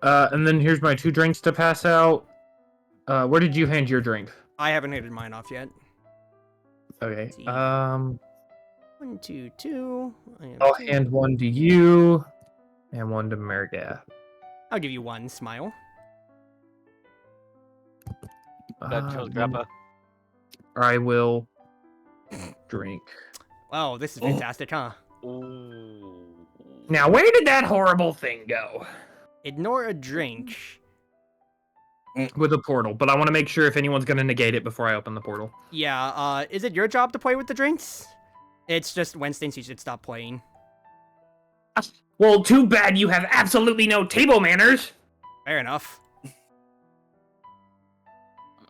And then here's my 2 drinks to pass out. Where did you hand your drink? I haven't handed mine off yet. Okay. See. 1, 1, 2, 2. I'll hand 1 to you, and 1 to Mergath. I'll give you 1 smile. That chose Grandpa. I will drink. Wow, this is Oh. fantastic, huh? Ooh. Now, where did that horrible thing go? Ignore a drink. With a portal, but I want to make sure if anyone's going to negate it before I open the portal. Yeah, is it your job to play with the drinks? It's just Wednesday, so you should stop playing. Well, too bad you have absolutely no table manners. Fair enough.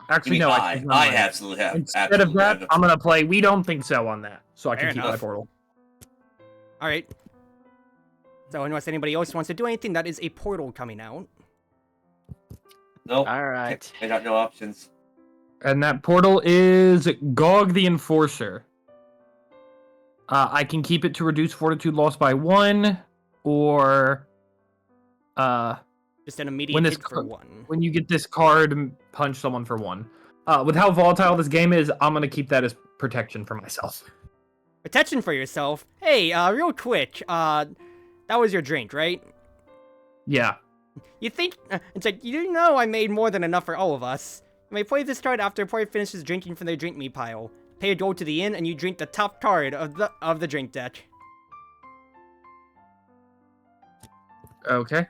Actually, You mean no, I absolutely have. Instead absolutely of that, have. I'm gonna play We Don't Think So on that, so I can Fair keep my enough. portal. All right. So unless anybody else wants to do anything, that is a portal coming out. Nope. All right. I got no options. And that portal is Gog the Enforcer. I can keep it to reduce fortitude loss by 1, or Just an immediate When this hit for card- 1. when you get this card, punch someone for 1. With how volatile this game is, I'm gonna keep that as protection for myself. Protection for yourself. Hey, real quick. That was your drink, right? Yeah. You think it's like you know I made more than enough for all of us. You may play this card after a player finishes drinking from their drink me pile. Pay a gold to the inn, and you drink the top card of the drink deck. Okay.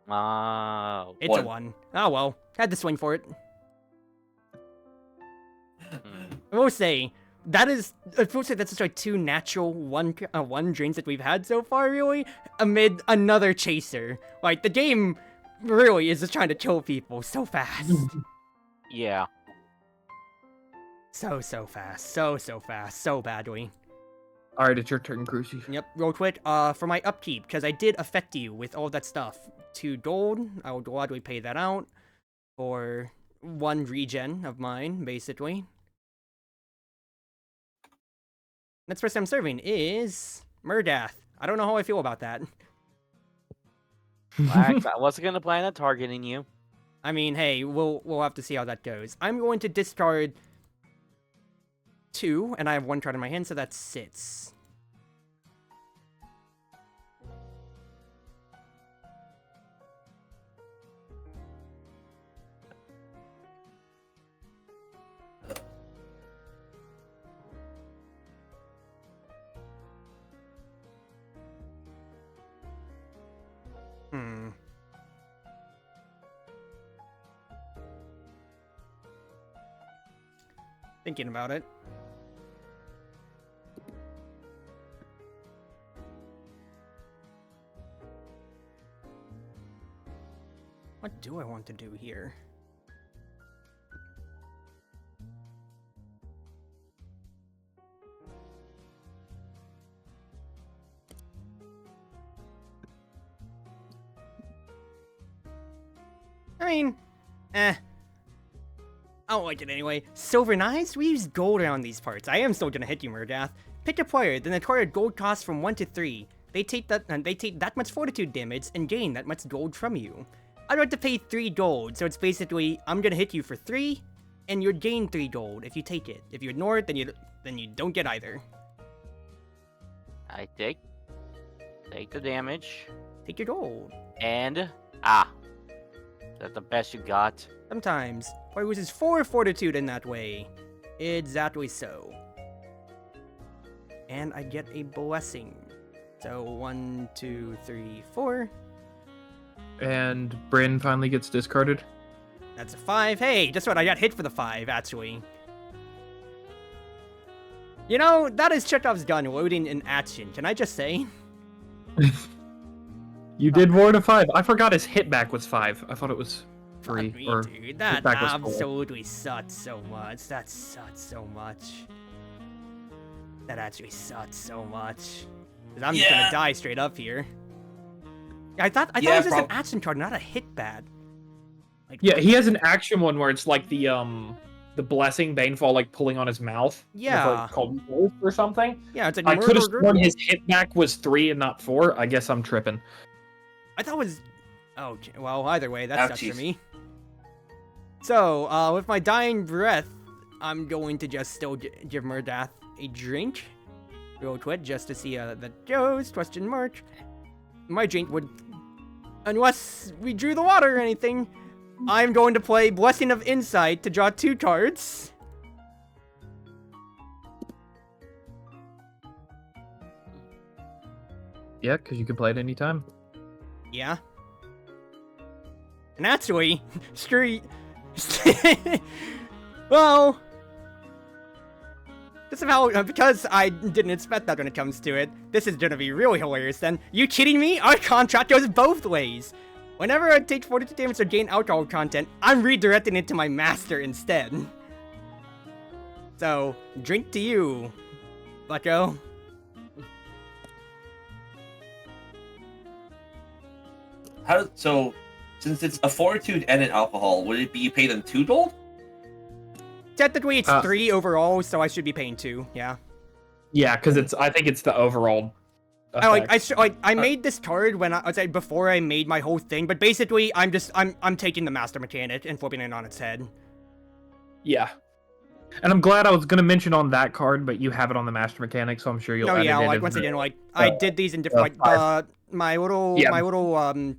Wow. It's a 1. Oh well, had to swing for it. I will say that's just like 2 natural one drinks that we've had so far, really, amid another chaser. Like the game really is just trying to kill people so fast. Yeah. So fast. So fast. So badly. All right, it's your turn, Cruci. Yep, real quick, for my upkeep, because I did affect you with all that stuff. 2 gold, I will gladly pay that out for 1 regen of mine, basically. Next person I'm serving is Murdath. I don't know how I feel about that. Wax, I wasn't gonna plan on targeting you. I mean, hey, we'll have to see how that goes. I'm going to discard 2, and I have 1 card in my hand, so that sits. Thinking about it. What do I want to do here? I mean, I don't like it anyway. Silver Knives? We use gold around these parts. I am still gonna hit you, Murdath. Pick a player, then acquire gold cost from 1 to 3. They take that much fortitude damage and gain that much gold from you. I'd like to pay 3 gold, so it's basically I'm gonna hit you for 3, and you'd gain 3 gold if you take it. If you ignore it, then you don't get either. I take the damage, Take your gold. and is that the best you got? Sometimes, player loses 4 fortitude in that way. Exactly so. And I get a blessing. So 1, 2, 3, 4. And Bryn finally gets discarded. That's a 5. Hey, guess what? I got hit for the 5, actually. You know, that is Chekhov's gun loading in action. Can I just say? You did ward a 5. I forgot his hit back was 5. I thought it was 3. Fuck me, Or dude. That back was 4. absolutely sucks so much. That sucks so much. That actually sucks so much. 'Cause I'm just gonna die straight up here. I thought it was just an action card, not a hit bad. Like, Yeah, he has an action one where it's like the blessing Banefall like pulling on his mouth. Yeah. It's, like, called Wolf or something. Yeah, it's like I could have murder. sworn his hit back was 3 and not 4. I guess I'm tripping. I thought it was. Oh, well, either way, that sucks for Ouchies. me. So, with my dying breath, I'm going to just still give Murdath a drink. Real quick, just to see how that goes. Question mark. My drink would. Unless we drew the water or anything, I'm going to play Blessing of Insight to draw 2 cards. Yeah, because you can play it anytime. Yeah. And actually, street. Well, This is how, because I didn't expect that when it comes to it, this is gonna be really hilarious then. You kidding me? Our contract goes both ways. Whenever I take 42 damage or gain alcohol content, I'm redirecting it to my master instead. So, drink to you, bucko. So, since it's a fortitude and an alcohol, would it be you pay them 2 gold? Technically, it's 3 overall, so I should be paying 2. Yeah. Yeah, because I think it's the overall. I made this card when before I made my whole thing, but basically, I'm taking the master mechanic and flipping it on its head. Yeah. And I'm glad I was going to mention on that card, but you have it on the master mechanic, so I'm sure you'll. Oh edit yeah, it like in once the- again, like I did these in different my little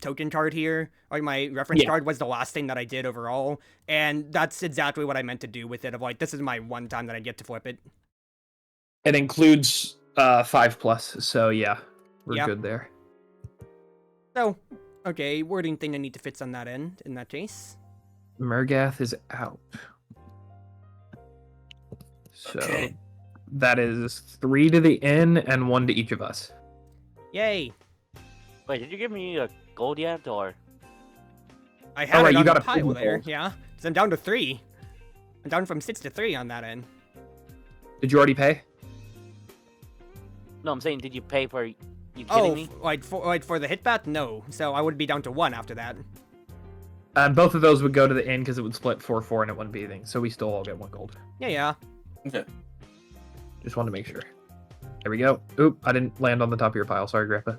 token card here, like my reference card was the last thing that I did overall, and that's exactly what I meant to do with it. Of like, this is my one time that I get to flip it. It includes 5+, so yeah, we're good there. So, okay, wording thing I need to fix on that end. In that case, Murgath is out. So Okay. that is 3 to the inn and 1 to each of us. yay! Wait, did you give me a gold yet, or? I had right, it you on got the a pile pin there, gold. yeah. So I'm down to 3. I'm down from 6 to 3 on that end. Did you already pay? No, I'm saying, did you pay for? You kidding me? like for the hit bat? No. So I would be down to 1 after that. And both of those would go to the inn because it would split 4-4 and it wouldn't be anything. So we still all get 1 gold. Yeah. Okay. Just wanted to make sure. There we go. Oop, I didn't land on the top of your pile. Sorry, Grandpa.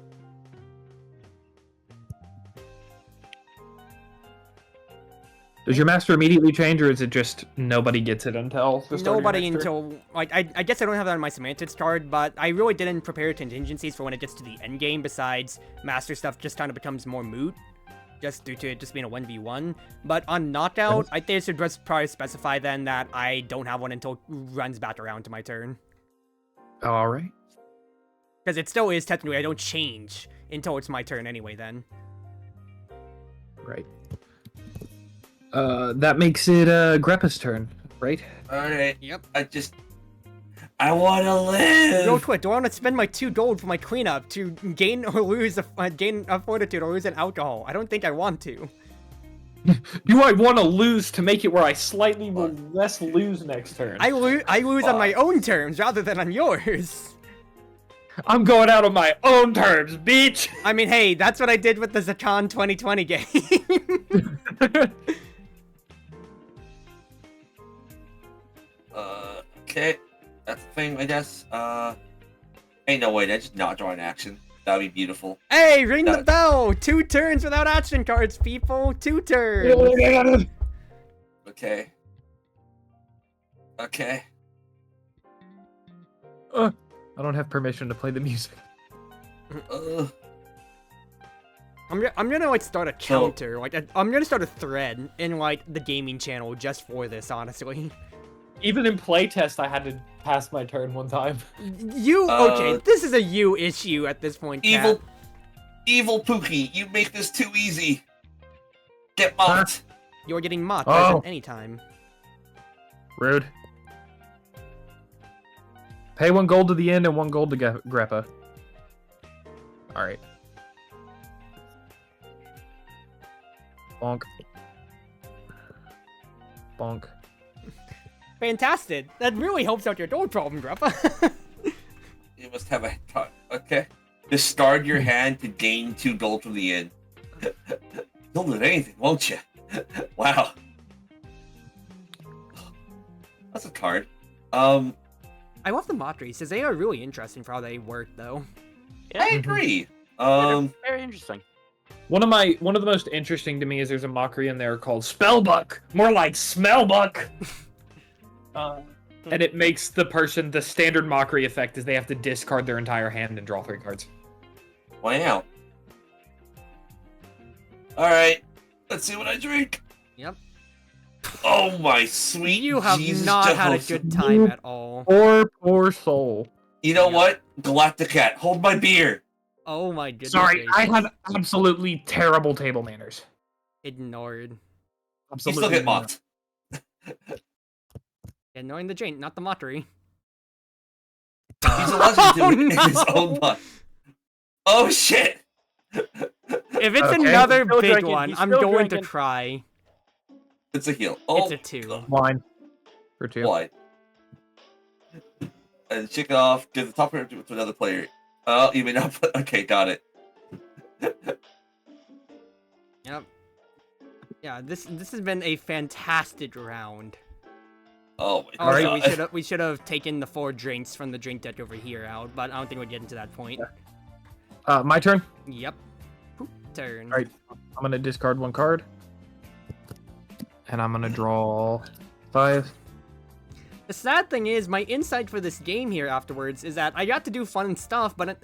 Does your master immediately change, or is it just nobody gets it until the start of your Nobody next turn? until like I guess I don't have that on my semantics card, but I really didn't prepare contingencies for when it gets to the end game. Besides, master stuff just kind of becomes more moot, just due to it just being a 1v1. But on knockout, I think I should just probably specify then that I don't have one until it runs back around to my turn, All right. because it still is technically I don't change until it's my turn anyway. Then Right. That makes it Greppa's turn, right? Alright. Yep. I want to live! real quick, do I want to spend my 2 gold for my cleanup to gain or lose gain a fortitude or lose an alcohol? I don't think I want to. Do I want to lose to make it where I slightly will less lose next turn? I lose on my own terms rather than on yours. I'm going out on my own terms, bitch! I mean, hey, that's what I did with the Zakan 2020 game. Okay. That's the thing, I guess. Ain't no way, that's just not drawing action. That'd be beautiful. Hey, ring the bell! 2 turns without action cards, people! 2 turns! Okay. Okay. I don't have permission to play the music. I'm gonna like start a counter, I'm gonna start a thread in like the gaming channel just for this, honestly. Even in playtest, I had to pass my turn one time. Okay, this is a you issue at this point, Kat. Evil Pookie, you make this too easy. Get mocked. You're getting mocked Oh. at any time. Rude. Pay 1 gold to the end and 1 gold to Greppa. Alright. Bonk. Bonk. Fantastic. That really helps out your gold problem, Greppa. You must have a thought. Okay. Discard your hand to gain 2 gold from the end. You'll do anything, won't you? Wow. That's a card. I love the mockeries, because they are really interesting for how they work, though. Yeah, I agree. very interesting. One of the most interesting to me is there's a mockery in there called Spellbuck. More like Smellbuck. And it makes the standard mockery effect is they have to discard their entire hand and draw 3 cards. Wow. Alright. Let's see what I drink. Yep. Oh my sweet You have Jesus not had a Jehovah. good time at all. Poor soul. You know what? Galacticat, hold my beer. Oh my goodness. Sorry, I gracious. had absolutely terrible table manners. Ignored. You Absolutely still get mocked. Ignoring the drink, not the mockery. He's a legend to it in his own mind. Oh shit! If it's Okay. another He's still big drinking, one, he's I'm still going to drinking. cry. It's a heal. Oh, It's a 2. God. Wine for 2. Why? And shake it off. Give the top card to another player. Oh, you may not put. Okay, got it. Yep. Yeah, this has been a fantastic round. Oh my Also, god. we should have taken the 4 drinks from the drink deck over here out, but I don't think we're getting to that point. My turn. Yep. Poop turn. All right. I'm gonna discard 1 card, and I'm gonna draw 5. The sad thing is, my insight for this game here afterwards is that I got to do fun stuff, but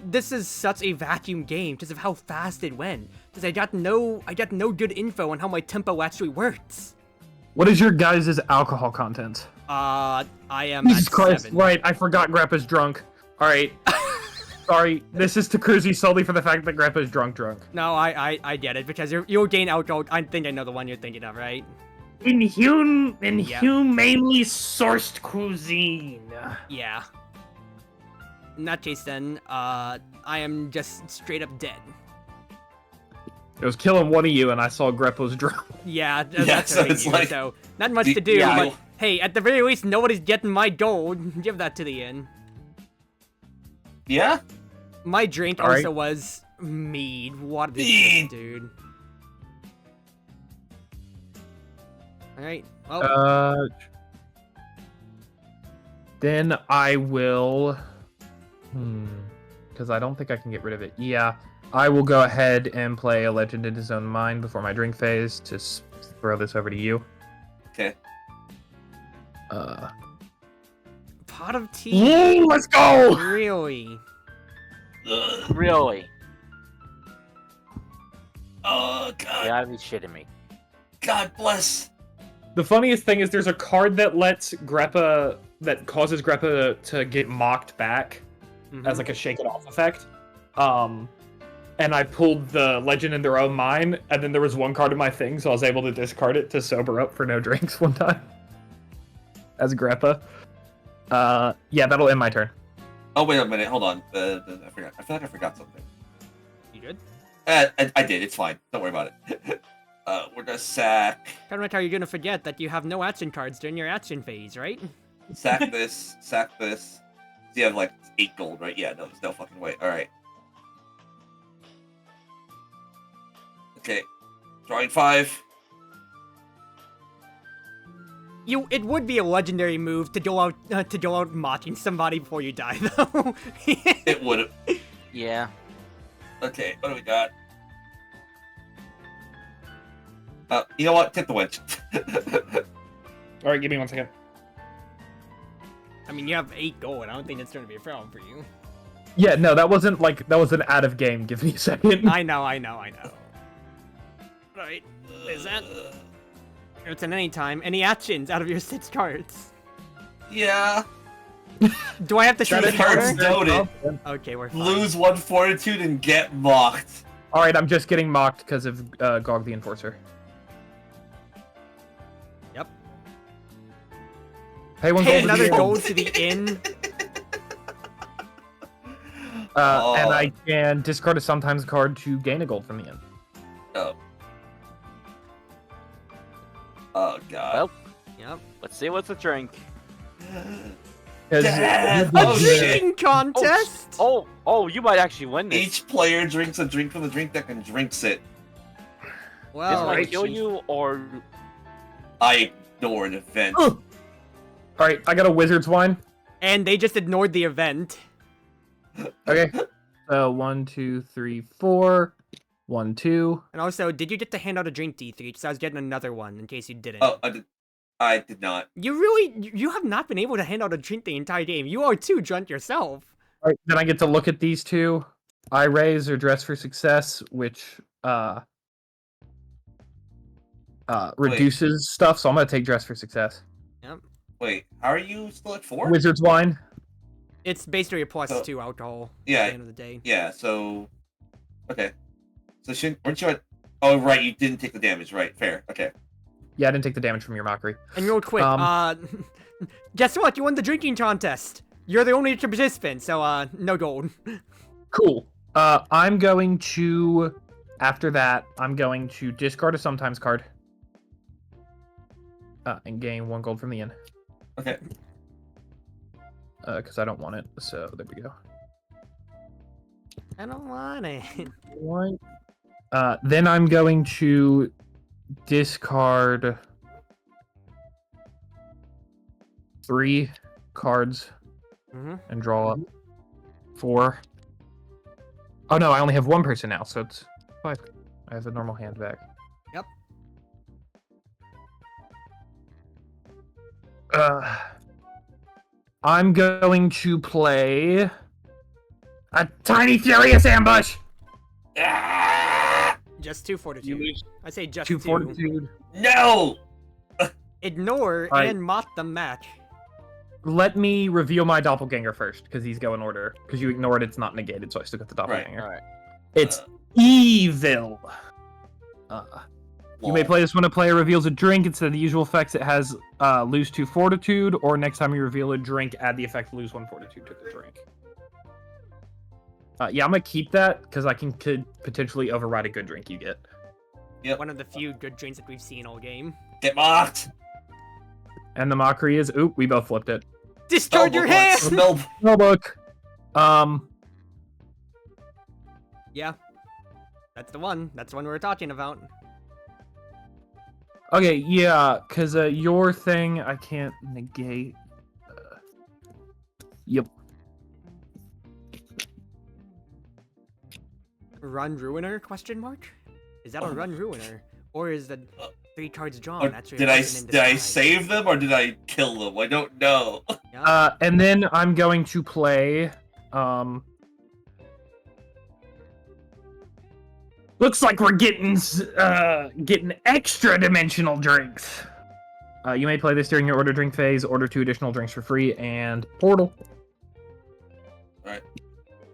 this is such a vacuum game because of how fast it went. Because I got no good info on how my tempo actually works. What is your guys' alcohol content? I am Jesus at Christ! 7. Right, I forgot Grandpa's drunk. All right. Sorry, this is to Cruzy solely for the fact that Grandpa's drunk. No, I get it because you'll gain alcohol. I think I know the one you're thinking of, right? Inhumanely Yeah. sourced cuisine. Yeah. In that case, then, I am just straight up dead. It was killing one of you, and I saw Grandpa's drunk. Yeah, Yeah, that's so hurting it's you, like- so not much the- to do, yeah, but hey, at the very least, nobody's getting my gold. Give that to the inn. Yeah? My drink All right. also was mead. What is Mead. this, dude? Alright, well, Then I will... Because I don't think I can get rid of it. Yeah, I will go ahead and play a Legend in His Own Mind before my drink phase to throw this over to you. Okay. pot of tea. Ooh, let's go! Really? Ugh. Really? Oh, You God. gotta be shitting me. God bless. The funniest thing is there's a card that lets Greppa... that causes Greppa to get mocked back as like a shake it off effect. And I pulled the Legend in Their Own Mind, and then there was one card in my thing, so I was able to discard it to sober up for no drinks one time. As Greppa. Yeah, that'll end my turn. Oh, wait a minute. Hold on. I forgot. I feel like I forgot something. You good? I did. It's fine. Don't worry about it. We're gonna sack Kind of how you're gonna forget that you have no action cards during your action phase, right? this. Sack this. So you have like 8 gold, right? Yeah, no, there's no fucking way. Alright. Okay. Drawing 5. It would be a legendary move to go out mocking somebody before you die, though. It would. Yeah. Okay, what do we got? You know what? Tip the wedge. Alright, give me 1 second. I mean, you have 8 gold. I don't think that's gonna be a problem for you. Yeah, no, that wasn't an out of game. Give me a second. I know. Right. Is that? It's an anytime. Any actions out of your 6 cards? Yeah. Do I have to choose The a cards color? noted. Okay, we're fine. Lose 1 fortitude and get mocked. Alright, I'm just getting mocked because of Gog the Enforcer. Yep. Pay 1 Hey, gold. Another to the gold to the inn. And I can discard a sometimes card to gain a gold from the end. Oh. Oh, God. Well, Yep. let's see what's the drink. 'Cause Dad! A Oh, shit. drinking contest. Oh, you might actually win this. Each player drinks a drink from the drink deck and drinks it. This Well, might kill you, or I ignore an event. Alright, I got a Wizard's Wine. and they just ignored the event. Okay. So 1, 2, 3, 4. 1, 2. And also, did you get to hand out a drink, D3? Because I was getting another one in case you didn't. Oh, I did not. You have not been able to hand out a drink the entire game. You are too drunk yourself. Alright, then I get to look at these two. I raise or dress for success, which reduces stuff, so I'm gonna take dress for success. Wait, how are you still at 4? Wizard's Wine. It's basically a plus So- 2 alcohol at Yeah, the end of the day. yeah, so... Okay. So weren't you at... Oh, right, you didn't take the damage, right, fair, okay. Yeah, I didn't take the damage from your mockery. And real quick, guess what? You won the drinking contest. You're the only participant, so no gold. Cool. I'm going to, after that, I'm going to discard a sometimes card. And gain 1 gold from the inn. Okay. Because I don't want it, so there we go. I don't want it. Then I'm going to discard 3 cards and draw up 4. Oh no, I only have 1 person now, so it's 5. I have the normal hand back. Yep. I'm going to play a tiny furious ambush. Just 2 fortitude. I say just 2 2. fortitude. No! Ignore Alright. and mock the match. Let me reveal my doppelganger first, because these go in order. Because you ignored it's not negated, so I still got the doppelganger. Alright. It's evil. You may Lol. play this when a player reveals a drink. Instead of the usual effects, it has lose 2 fortitude, or next time you reveal a drink, add the effect lose 1 fortitude to the drink. Yeah, I'm gonna keep that because I could potentially override a good drink you get. Yep. One of the few good drinks that we've seen all game. Get mocked! And the mockery is, oop, we both flipped it. Discharge your hand! Spell Spellbook. Yeah. That's the one. That's the one we were talking about. Okay, yeah, because your thing I can't negate. Yep. Run Ruiner? Question mark? Is that a Run Ruiner? Or is the 3 cards drawn? Or That's did I save them or did I kill them? I don't know. Yeah. And then I'm going to play. Looks like we're getting extra dimensional drinks. You may play this during your order drink phase. Order 2 additional drinks for free and Portal. Alright.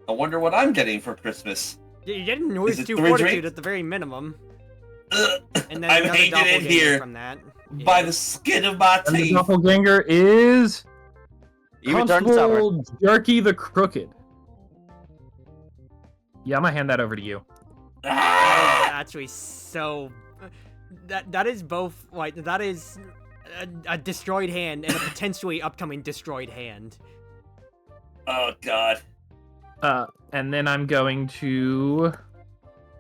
I wonder what I'm getting for Christmas. You're getting noise Is it 2 3 fortitude drinks? at the very minimum. Ugh. And then I'm another hanging in doppelganger here from that. by Yeah. the skin of my And the teeth. doppelganger is You returned summer. Constable Jerky the Crooked. Yeah, I'm gonna hand that over to you. Ah! Actually so that is both like that is a destroyed hand and a potentially upcoming destroyed hand. Oh god. And then I'm going to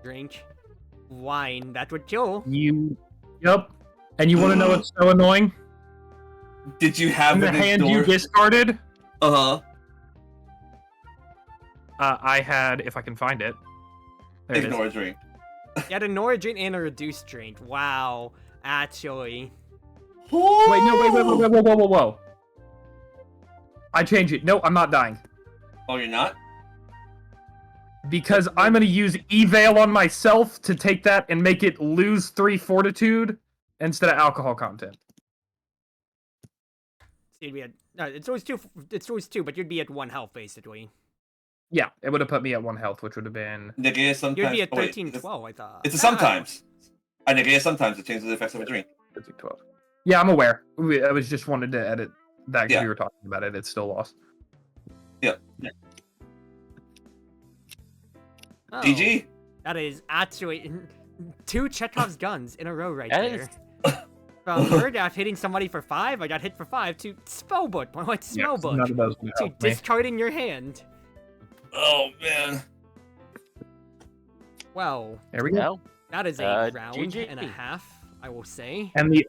Drink wine. That would kill. you. Yep. And you want to know what's so annoying? Did you have In the an hand you ignore? discarded, Uh-huh. I had, if I can find it. There it is. Ignore drink. You had a Nora drink and a reduced drink. Wow. Actually. Wait, no, whoa. I change it. No, I'm not dying. Oh, you're not? Because I'm going to use Evail on myself to take that and make it lose 3 fortitude instead of alcohol content. So you'd be at, no, it's always 2. It's always 2, but you'd be at 1 health basically. Yeah, it would have put me at 1 health, which would have been... Negate sometimes. You'd be at oh, wait, 13, 12, I thought. It's a sometimes. I negate sometimes. It changes the effects of a drink. 12. Yeah, I'm aware. I was just wanted to edit that because Yeah. we were talking about it. It's still lost. Yep. Oh, GG. That is actually 2 Chekhov's guns in a row right That there. is- From Murdaff hitting somebody for 5, I got hit for 5, to Spellbook, my white Yeah, none Spellbook, of those would to help me. discarding your hand. Oh man. Well, There we go. Well, that is a round GG. and a half, I will say. And the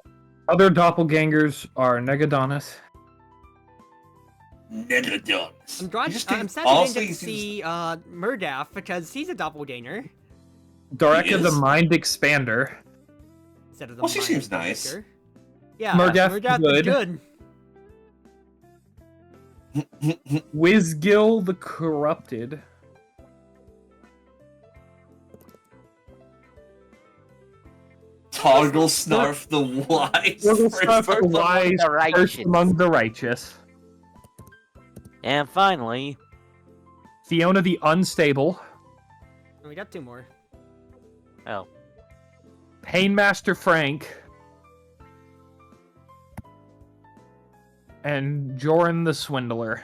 other doppelgangers are Negadonis. Negadonis. I'm glad. You just I'm sad honestly, we didn't get to see Murdaff because he's a doppelganger Dareka the is? Mind Expander. instead of the. Well, she Mind seems nice. Breaker. Yeah, Murdaff Murdaff is good. good. Wizgil the Corrupted. Toggle Snarf the Wise. Wiggle First Stuff the person. Wise, the first righteous. among the righteous. and finally, Fiona the Unstable. We got 2 more. oh, Painmaster Frank. And Joran the Swindler.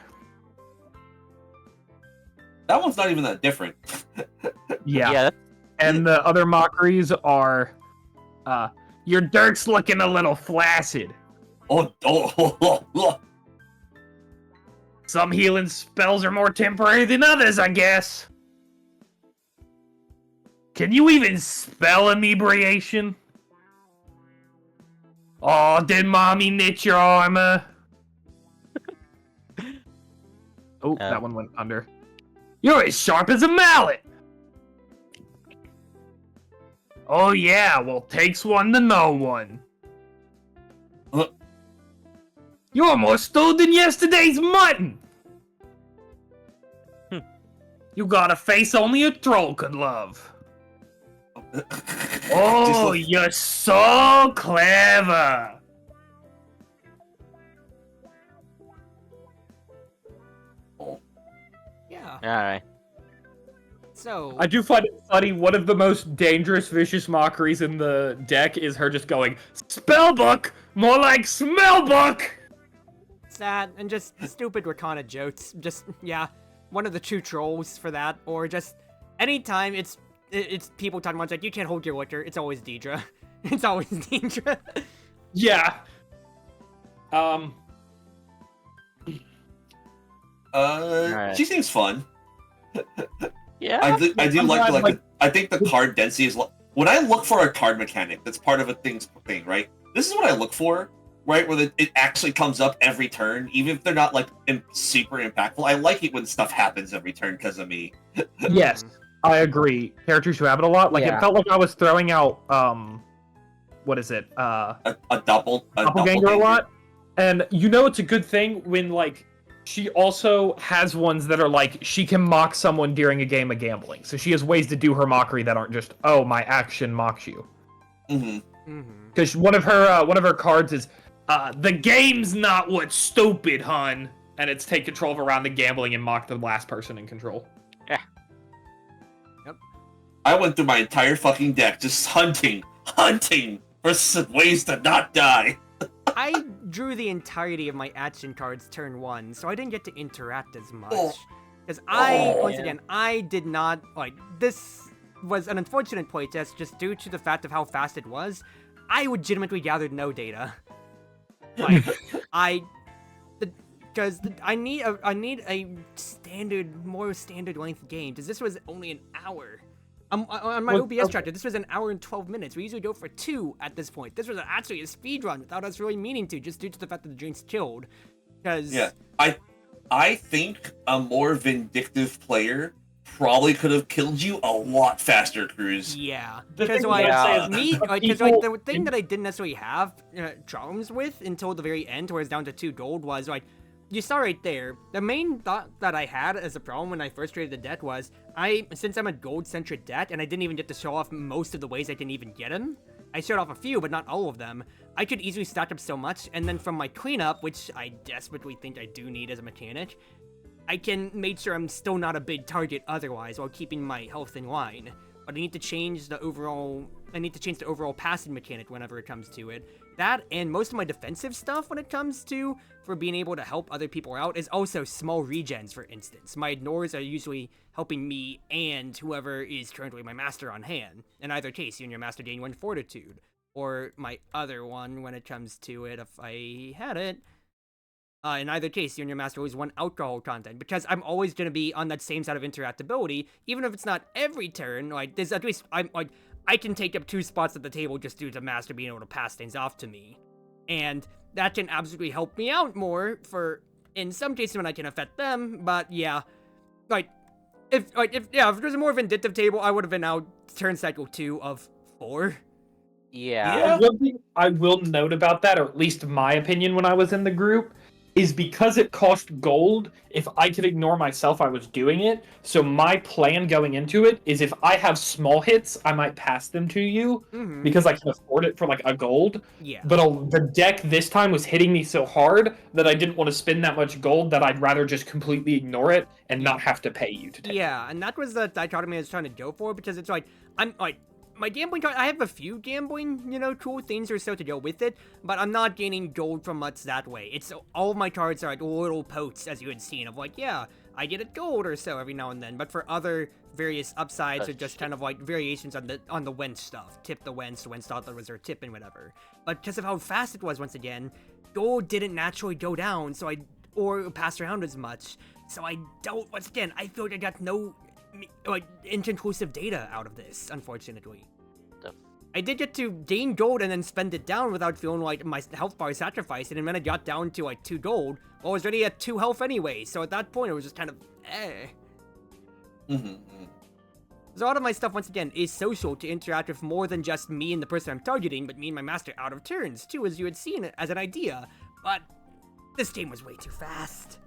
That one's not even that different. Yeah. Yeah. And the other mockeries are, your dirt's looking a little flaccid. Oh. Some healing spells are more temporary than others, I guess. Can you even spell inebriation? Oh, did mommy knit your armor? Oh, that one went under. You're as sharp as a mallet! Oh yeah, well, takes one to know one. You're more stewed than yesterday's mutton! You got a face only a troll could love. Oh, you're so clever! Yeah. Alright. So I do find it funny, one of the most dangerous, vicious mockeries in the deck is her just going, Spellbook! More like Smellbook! sad and just stupid Rakana jokes. Just yeah, one of the two trolls for that, or just anytime it's people talking about like you can't hold your liquor. It's always Deidre. It's always Deidre. Yeah. Alright. She seems fun. Yeah. I do I'm like glad, like- I think the card density is when I look for a card mechanic that's part of a thing, right? This is what I look for, right? Where it actually comes up every turn, even if they're not like super impactful. I like it when stuff happens every turn because of me. Yes, I agree. Characters who have it a lot. Like, Yeah. it felt like I was throwing out, what is it? A doppelganger A lot. And you know it's a good thing when, like, she also has ones that are like, she can mock someone during a game of gambling. So she has ways to do her mockery that aren't just, oh, my action mocks you. Mm-hmm. Because one of her cards is, the game's not what's stupid, hun. And it's take control of a round of gambling and mock the last person in control. I went through my entire fucking deck just hunting for some ways to not die. I drew the entirety of my action cards turn 1, so I didn't get to interact as much. Oh. Because I, Oh. once again, I did not, like, this was an unfortunate playtest just due to the fact of how fast it was. I legitimately gathered no data. Like, because I need a more standard length game, because this was only an hour. On my Well, OBS tracker, this was an hour and 12 minutes. We usually go for 2 at this point. This was actually a speed run without us really meaning to, just due to the fact that the drinks chilled. Because Yeah, I think a more vindictive player probably could have killed you a lot faster, Cruz. yeah, The because thing like that I'd say is me, like, people- the thing that I didn't necessarily have charms with until the very end, where it's down to 2 gold, was like. You saw right there, the main thought that I had as a problem when I first created the deck was, since I'm a gold-centric deck, and I didn't even get to show off most of the ways I can even get them, I showed off a few, but not all of them, I could easily stack up so much, and then from my cleanup, which I desperately think I do need as a mechanic, I can make sure I'm still not a big target otherwise, while keeping my health in line. But I need to change the overall passive mechanic whenever it comes to it. That, and most of my defensive stuff when it comes to for being able to help other people out is also small regens, for instance. My ignores are usually helping me and whoever is currently my master on hand. In either case, you and your master gain 1 fortitude. Or my other one, when it comes to it, if I had it, in either case, you and your master always 1 alcohol content, because I'm always going to be on that same side of interactability, even if it's not every turn. Like, there's at least, I can take up 2 spots at the table just due to master being able to pass things off to me. And that can absolutely help me out more for, in some cases when I can affect them, but yeah. If there's a more vindictive table, I would have been out turn cycle 2 of 4. Yeah. One thing I will note about that, or at least my opinion when I was in the group, is because it cost gold, if I could ignore myself, I was doing it. So my plan going into it is if I have small hits, I might pass them to you, because I can afford it for like a gold. Yeah. But the deck this time was hitting me so hard that I didn't want to spend that much gold, that I'd rather just completely ignore it and not have to pay you to take it. Yeah, and that was the dichotomy I was trying to go for, because it's like, I'm like, my gambling card, I have a few gambling, cool things or so to go with it, but I'm not gaining gold from much that way. It's all of my cards are like little posts, as you had seen, of like, yeah, I get a gold or so every now and then. But for other various upsides Oh, or just shit. kind of like variations on the wench stuff, tip the wench thought there was her tip and whatever. But because of how fast it was, once again, gold didn't naturally go down, or pass around as much. So I don't. Once again, I feel like I got no like inconclusive data out of this, unfortunately. I did get to gain gold and then spend it down without feeling like my health bar sacrificed, and then when I got down to like 2 gold, well, I was already at 2 health anyway, so at that point it was just kind of, Mm-hmm. So a lot of my stuff, once again, is social to interact with more than just me and the person I'm targeting, but me and my master out of turns, too, as you had seen it as an idea. But this game was way too fast.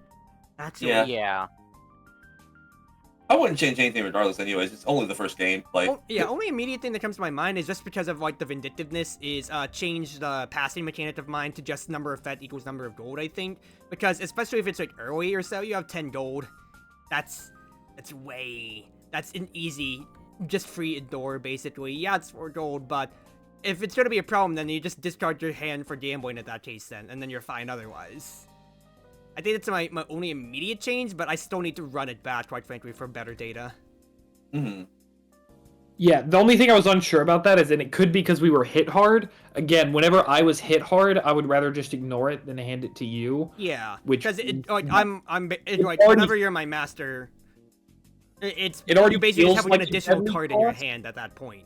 Actually, Yeah. I wouldn't change anything regardless anyways. It's only the first game. Like, only immediate thing that comes to my mind is just because of like the vindictiveness is change the passing mechanic of mine to just number of fed equals number of gold, I think. Because especially if it's like early or so, you have 10 gold. That's an easy, just free door basically. Yeah, it's 4 gold, but if it's gonna be a problem, then you just discard your hand for gambling at that case then, and then you're fine otherwise. I think that's my only immediate change, but I still need to run it back, quite frankly, for better data. mm-hmm. Yeah, the only thing I was unsure about that is, and it could be because we were hit hard. Again, whenever I was hit hard, I would rather just ignore it than hand it to you. Yeah, Which- because like It like already- whenever you're my master, It already you basically just feels have like an a additional deadly card in your cost. hand at that point.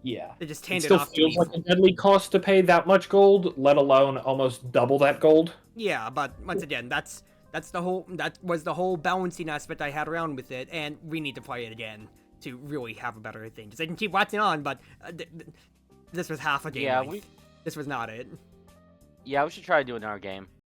Yeah. They just It hand it still off to feels me. like a deadly cost to pay that much gold, let alone almost double that gold. Yeah, but once again, that was the whole balancing aspect I had around with it, and we need to play it again to really have a better thing. Because I can keep watching on, but this was half a game. Yeah, length. This was not it. Yeah, we should try to do another game.